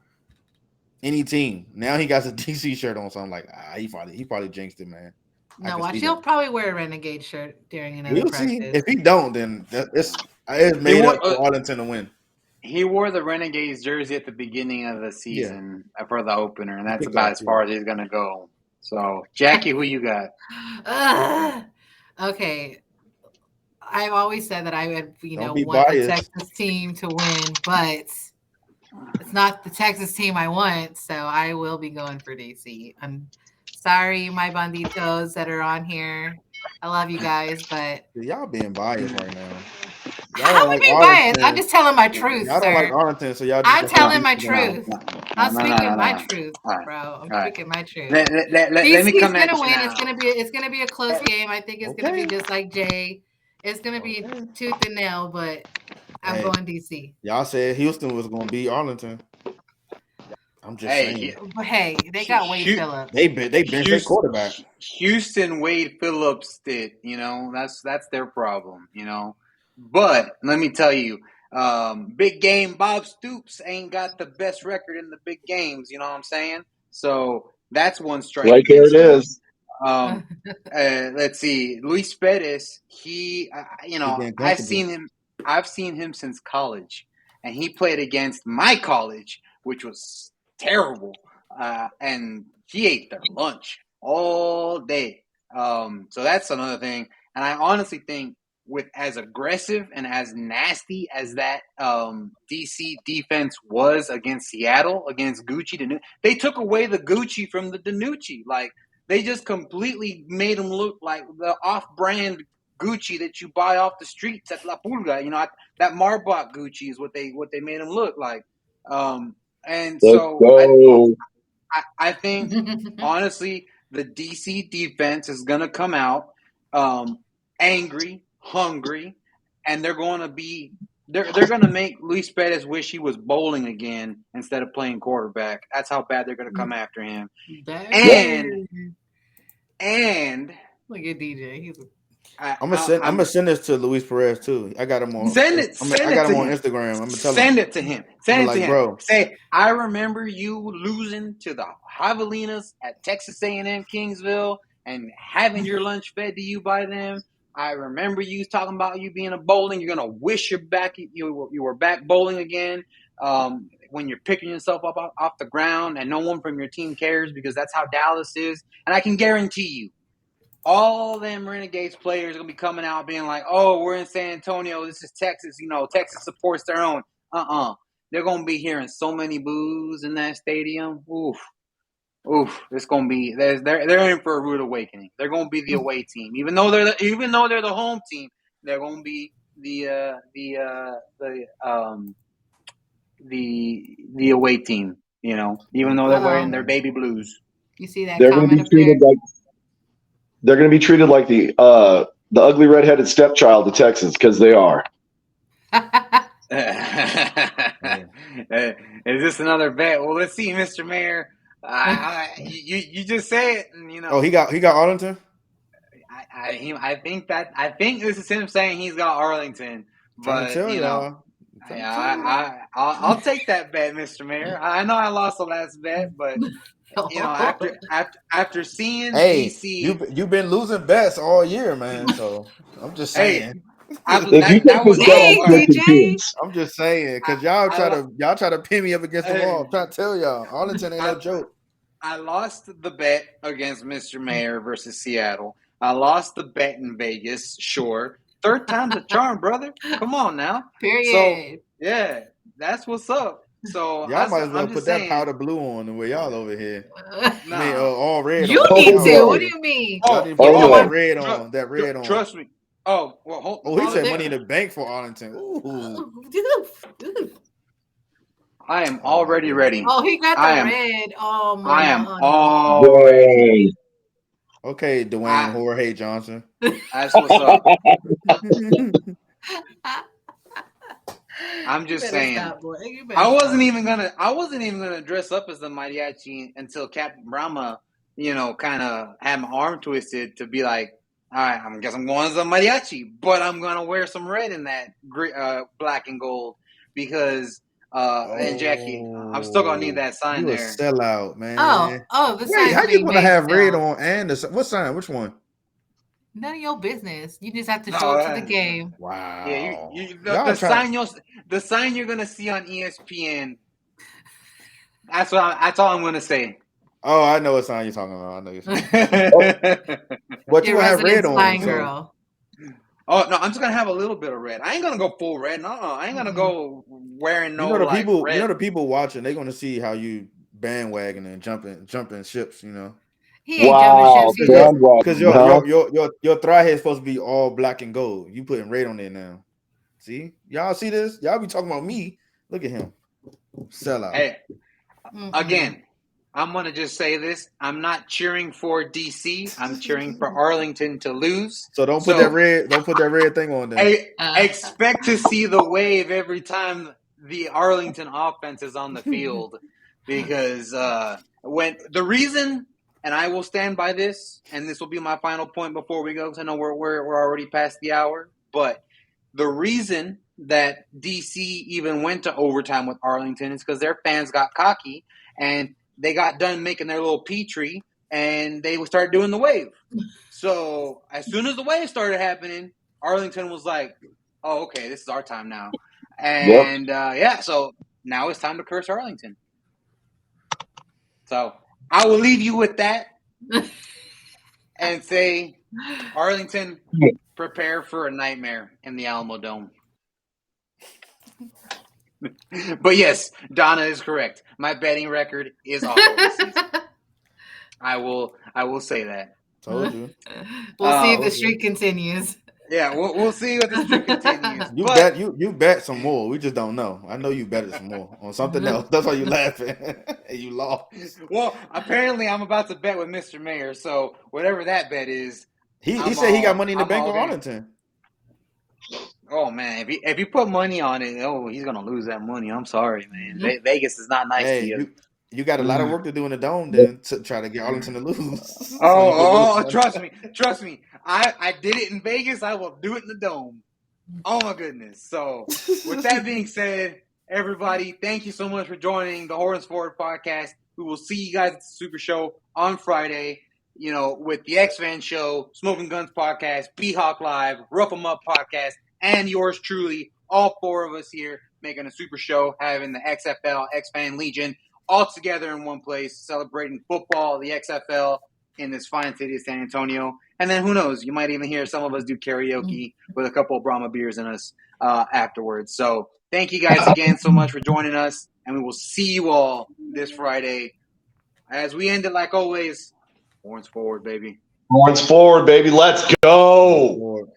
Speaker 5: any team. Now he got a DC shirt on, so I'm like, he probably jinxed it, man.
Speaker 4: No, watch. He'll probably wear a Renegade shirt during another practice. See.
Speaker 5: If he don't, then it's made up for Arlington to win.
Speaker 1: He wore the Renegades jersey at the beginning of the season for the opener, and that's about as far as he's gonna go. So, Jackie, who you got?
Speaker 4: Okay, I've always said that I would, want the Texas team to win, but it's not the Texas team I want, so I will be going for DC. I'm sorry, my banditos that are on here. I love you guys, but
Speaker 5: Y'all being biased right now. Y'all
Speaker 4: how
Speaker 5: don't
Speaker 4: am I
Speaker 5: like
Speaker 4: being biased? I'm
Speaker 5: Arlington.
Speaker 4: just telling my truth,
Speaker 5: Y'all don't like
Speaker 4: sir.
Speaker 5: Arlington, so y'all just
Speaker 4: I'm
Speaker 5: gonna put
Speaker 4: telling
Speaker 5: DC
Speaker 4: my
Speaker 5: down.
Speaker 4: truth.
Speaker 1: No,
Speaker 4: I'm
Speaker 1: no, no, no,
Speaker 4: speaking
Speaker 1: no,
Speaker 4: my
Speaker 1: no.
Speaker 4: truth,
Speaker 1: All right,
Speaker 4: bro. I'm
Speaker 1: all right.
Speaker 4: speaking my truth.
Speaker 1: Let me
Speaker 4: DC's
Speaker 1: come at
Speaker 4: gonna
Speaker 1: you
Speaker 4: win.
Speaker 1: now.
Speaker 4: It's gonna be a close game. I think it's gonna be
Speaker 5: Okay.
Speaker 4: just like Jay. It's gonna be
Speaker 5: Okay.
Speaker 4: tooth and nail, but I'm
Speaker 5: Hey,
Speaker 4: going DC.
Speaker 5: y'all said Houston was gonna beat Arlington. I'm just
Speaker 1: Hey,
Speaker 5: saying.
Speaker 4: But hey, they got Wade
Speaker 1: Hu-
Speaker 4: Phillips.
Speaker 5: They bench their quarterback.
Speaker 1: Houston Wade Phillips did. That's their problem. But let me tell you, big game Bob Stoops ain't got the best record in the big games. You know what I'm saying? So that's one strike
Speaker 3: Right there
Speaker 1: against
Speaker 3: it
Speaker 1: him.
Speaker 3: is.
Speaker 1: Let's see, Luis Perez. He,
Speaker 5: He getting
Speaker 1: I've
Speaker 5: comfortable.
Speaker 1: seen him. I've seen him since college, and he played against my college, which was terrible. And he ate their lunch all day. So that's another thing. And I honestly think, with as aggressive and as nasty as that DC defense was against Seattle, against Gucci, they took away the Gucci from the Danucci. Like, they just completely made him look like the off-brand Gucci that you buy off the streets at La Pulga. That Marbach Gucci is what they made him look like. And
Speaker 3: Let's
Speaker 1: so
Speaker 3: go.
Speaker 1: I think, honestly, the DC defense is going to come out angry, hungry, and they're going to be they're going to make Luis Perez wish he was bowling again instead of playing quarterback. That's how bad they're going to come after him. And
Speaker 4: Look at DJ. He's
Speaker 5: I'm gonna send this to Luis Perez too. I got him on.
Speaker 1: send it
Speaker 5: I got
Speaker 1: to
Speaker 5: him on
Speaker 1: him.
Speaker 5: Instagram. I'm gonna tell him.
Speaker 1: Send it to him.
Speaker 5: I'm
Speaker 1: Send it to
Speaker 5: like,
Speaker 1: him.
Speaker 5: bro.
Speaker 1: Say, I remember you losing to the Javelinas at Texas A&M Kingsville and having your lunch fed to you by them. I remember you talking about you being a bowling. You're gonna wish you were back bowling again. When you're picking yourself up off the ground and no one from your team cares, because that's how Dallas is. And I can guarantee you, all them Renegades players are gonna be coming out being like, "Oh, we're in San Antonio. This is Texas. Texas supports their own." They're gonna be hearing so many boos in that stadium. Oof. It's gonna be they're in for a rude awakening. They're gonna be the away team, even though they're the home team. They're gonna be the away team. Even though they're wearing their baby blues.
Speaker 4: You see that
Speaker 3: They're going to
Speaker 4: comment
Speaker 3: be
Speaker 4: up there?
Speaker 3: treated like the ugly redheaded stepchild of Texas, because they are.
Speaker 1: Is this another bet? Well, let's see, Mr. Mayor. You just say it, and
Speaker 5: Oh, he got Arlington.
Speaker 1: I think this is him saying he's got Arlington,
Speaker 5: Trying to
Speaker 1: but
Speaker 5: tell y'all.
Speaker 1: I'll take that bet, Mr. Mayor. I know I lost the last bet, but after seeing
Speaker 5: Hey,
Speaker 1: DC,
Speaker 5: you've been losing bets all year, man. So I'm just
Speaker 1: hey,
Speaker 5: saying.
Speaker 3: If you take
Speaker 1: that
Speaker 3: this
Speaker 1: was
Speaker 3: bet, I'm
Speaker 4: Dang,
Speaker 1: all right.
Speaker 3: switching
Speaker 4: DJ.
Speaker 3: teams.
Speaker 5: I'm just saying, because
Speaker 1: I,
Speaker 5: y'all try to pin me up against the wall.
Speaker 1: I,
Speaker 5: I'm trying to tell y'all, Arlington ain't no joke.
Speaker 1: I lost the bet against Mr. Mayor versus Seattle. I lost the bet in Vegas. Sure, third time's a charm, brother. Come on now. So
Speaker 4: Period.
Speaker 1: yeah, that's what's up. So
Speaker 5: Y'all might as well
Speaker 1: I'm
Speaker 5: put
Speaker 1: just
Speaker 5: that
Speaker 1: saying,
Speaker 5: powder blue on the way y'all over here. I mean,
Speaker 1: nah.
Speaker 5: all red
Speaker 4: You
Speaker 5: on the way
Speaker 4: need
Speaker 3: Oh,
Speaker 5: y'all
Speaker 4: to.
Speaker 5: over
Speaker 3: no.
Speaker 4: What do
Speaker 5: here.
Speaker 4: you mean?
Speaker 5: Y'all
Speaker 1: Oh,
Speaker 5: need to put
Speaker 3: Oh,
Speaker 4: Get
Speaker 5: all
Speaker 3: no.
Speaker 5: that
Speaker 4: one.
Speaker 5: red on. That red on.
Speaker 1: trust me. Oh well,
Speaker 5: Oh, he said
Speaker 1: Arlington.
Speaker 5: money in the bank for Arlington. Ooh.
Speaker 1: I am
Speaker 5: Oh my
Speaker 1: already
Speaker 5: goodness.
Speaker 1: ready.
Speaker 4: Oh, he got
Speaker 1: I
Speaker 4: the
Speaker 1: am.
Speaker 4: red. Oh,
Speaker 1: I am
Speaker 4: mama.
Speaker 1: already.
Speaker 3: Dang.
Speaker 5: Okay, Dwayne
Speaker 1: I.
Speaker 5: Jorge Johnson.
Speaker 1: That's what's up. I'm
Speaker 4: You
Speaker 1: just
Speaker 4: better
Speaker 1: saying.
Speaker 4: stop, boy. You better
Speaker 1: I
Speaker 4: stop.
Speaker 1: wasn't even gonna dress up as the mariachi until Captain Brahma, kind of had my arm twisted to be like, all right, I guess I'm going as a mariachi, but I'm gonna wear some red in that black and gold because and Jackie, I'm still gonna need
Speaker 5: Oh,
Speaker 1: that sign
Speaker 5: you a
Speaker 1: there.
Speaker 5: sellout, man.
Speaker 4: The
Speaker 5: Wait,
Speaker 4: sign's
Speaker 5: how you
Speaker 4: being
Speaker 5: gonna
Speaker 4: made
Speaker 5: have red
Speaker 4: still.
Speaker 5: on and what sign? Which one?
Speaker 4: None of your business. You just have to
Speaker 1: No,
Speaker 4: show up to the game.
Speaker 1: yeah,
Speaker 5: Wow.
Speaker 1: the
Speaker 5: Y'all trying.
Speaker 1: sign you're gonna see on ESPN. That's all I'm gonna say.
Speaker 5: Oh, I know what sign you're talking about. I know you're saying.
Speaker 3: Oh,
Speaker 5: What you
Speaker 4: Your
Speaker 5: gonna have red
Speaker 4: resident
Speaker 5: on?
Speaker 4: sign
Speaker 5: So
Speaker 4: girl.
Speaker 1: Oh no, I'm just gonna have a little bit of red. I ain't gonna go full red. No, I ain't gonna go wearing no like red.
Speaker 5: the people watching, they're gonna see how you bandwagon and jumping ships, you know.
Speaker 4: He ain't jumping ships.
Speaker 3: Wow,
Speaker 4: He's just
Speaker 5: Because
Speaker 3: bandwagon, huh?
Speaker 5: your thigh head is supposed to be all black and gold. You putting red on there now. See? Y'all see this? Y'all be talking about me. Look at him. Sell out.
Speaker 1: Hey, again, I'm gonna just say this: I'm not cheering for DC. I'm cheering for Arlington to lose.
Speaker 5: So don't put that red thing on there.
Speaker 1: I expect to see the wave every time the Arlington offense is on the field, because when the reason, and I will stand by this, and this will be my final point before we go, because I know we're already past the hour, but the reason that DC even went to overtime with Arlington is because their fans got cocky and they got done making their little petri and they would start doing the wave. So as soon as the wave started happening, Arlington was like, "Oh, okay, this is our time now," and so now it's time to curse Arlington. So I will leave you with that and say, Arlington, prepare for a nightmare in the Alamo Dome. But yes, Donna is correct. My betting record is awful this season. I will say that.
Speaker 5: Told you.
Speaker 4: We'll see if the streak continues.
Speaker 1: Yeah, we'll see if the streak continues.
Speaker 5: You bet some more. We just don't know. I know you betted some more on something else. That's why you laughing. And you lost.
Speaker 1: Well, apparently I'm about to bet with Mr. Mayor, so whatever that bet is,
Speaker 5: he said he got money in the bank on Arlington.
Speaker 1: Oh man, if you put money on it, he's gonna lose that money. I'm sorry, man. Vegas is not nice to you.
Speaker 5: You got a lot of work to do in the dome then to try to get Arlington to lose.
Speaker 1: Trust me. I did it in Vegas. I will do it in the dome. Oh my goodness. So with that being said, everybody, thank you so much for joining the Horns Forward podcast. We will see you guys at the Super Show on Friday. You know, with the X-Fan Show, Smoking Guns podcast, B-Hawk Live, Rough 'em Up podcast, and yours truly, all four of us here making a super show, having the XFL, X-Fan Legion, all together in one place, celebrating football, the XFL, in this fine city of San Antonio. And then who knows, you might even hear some of us do karaoke with a couple of Brahma beers in us afterwards. So thank you guys again so much for joining us, and we will see you all this Friday. As we end it, like always, Horns forward, baby.
Speaker 3: Horns forward, baby. Let's go.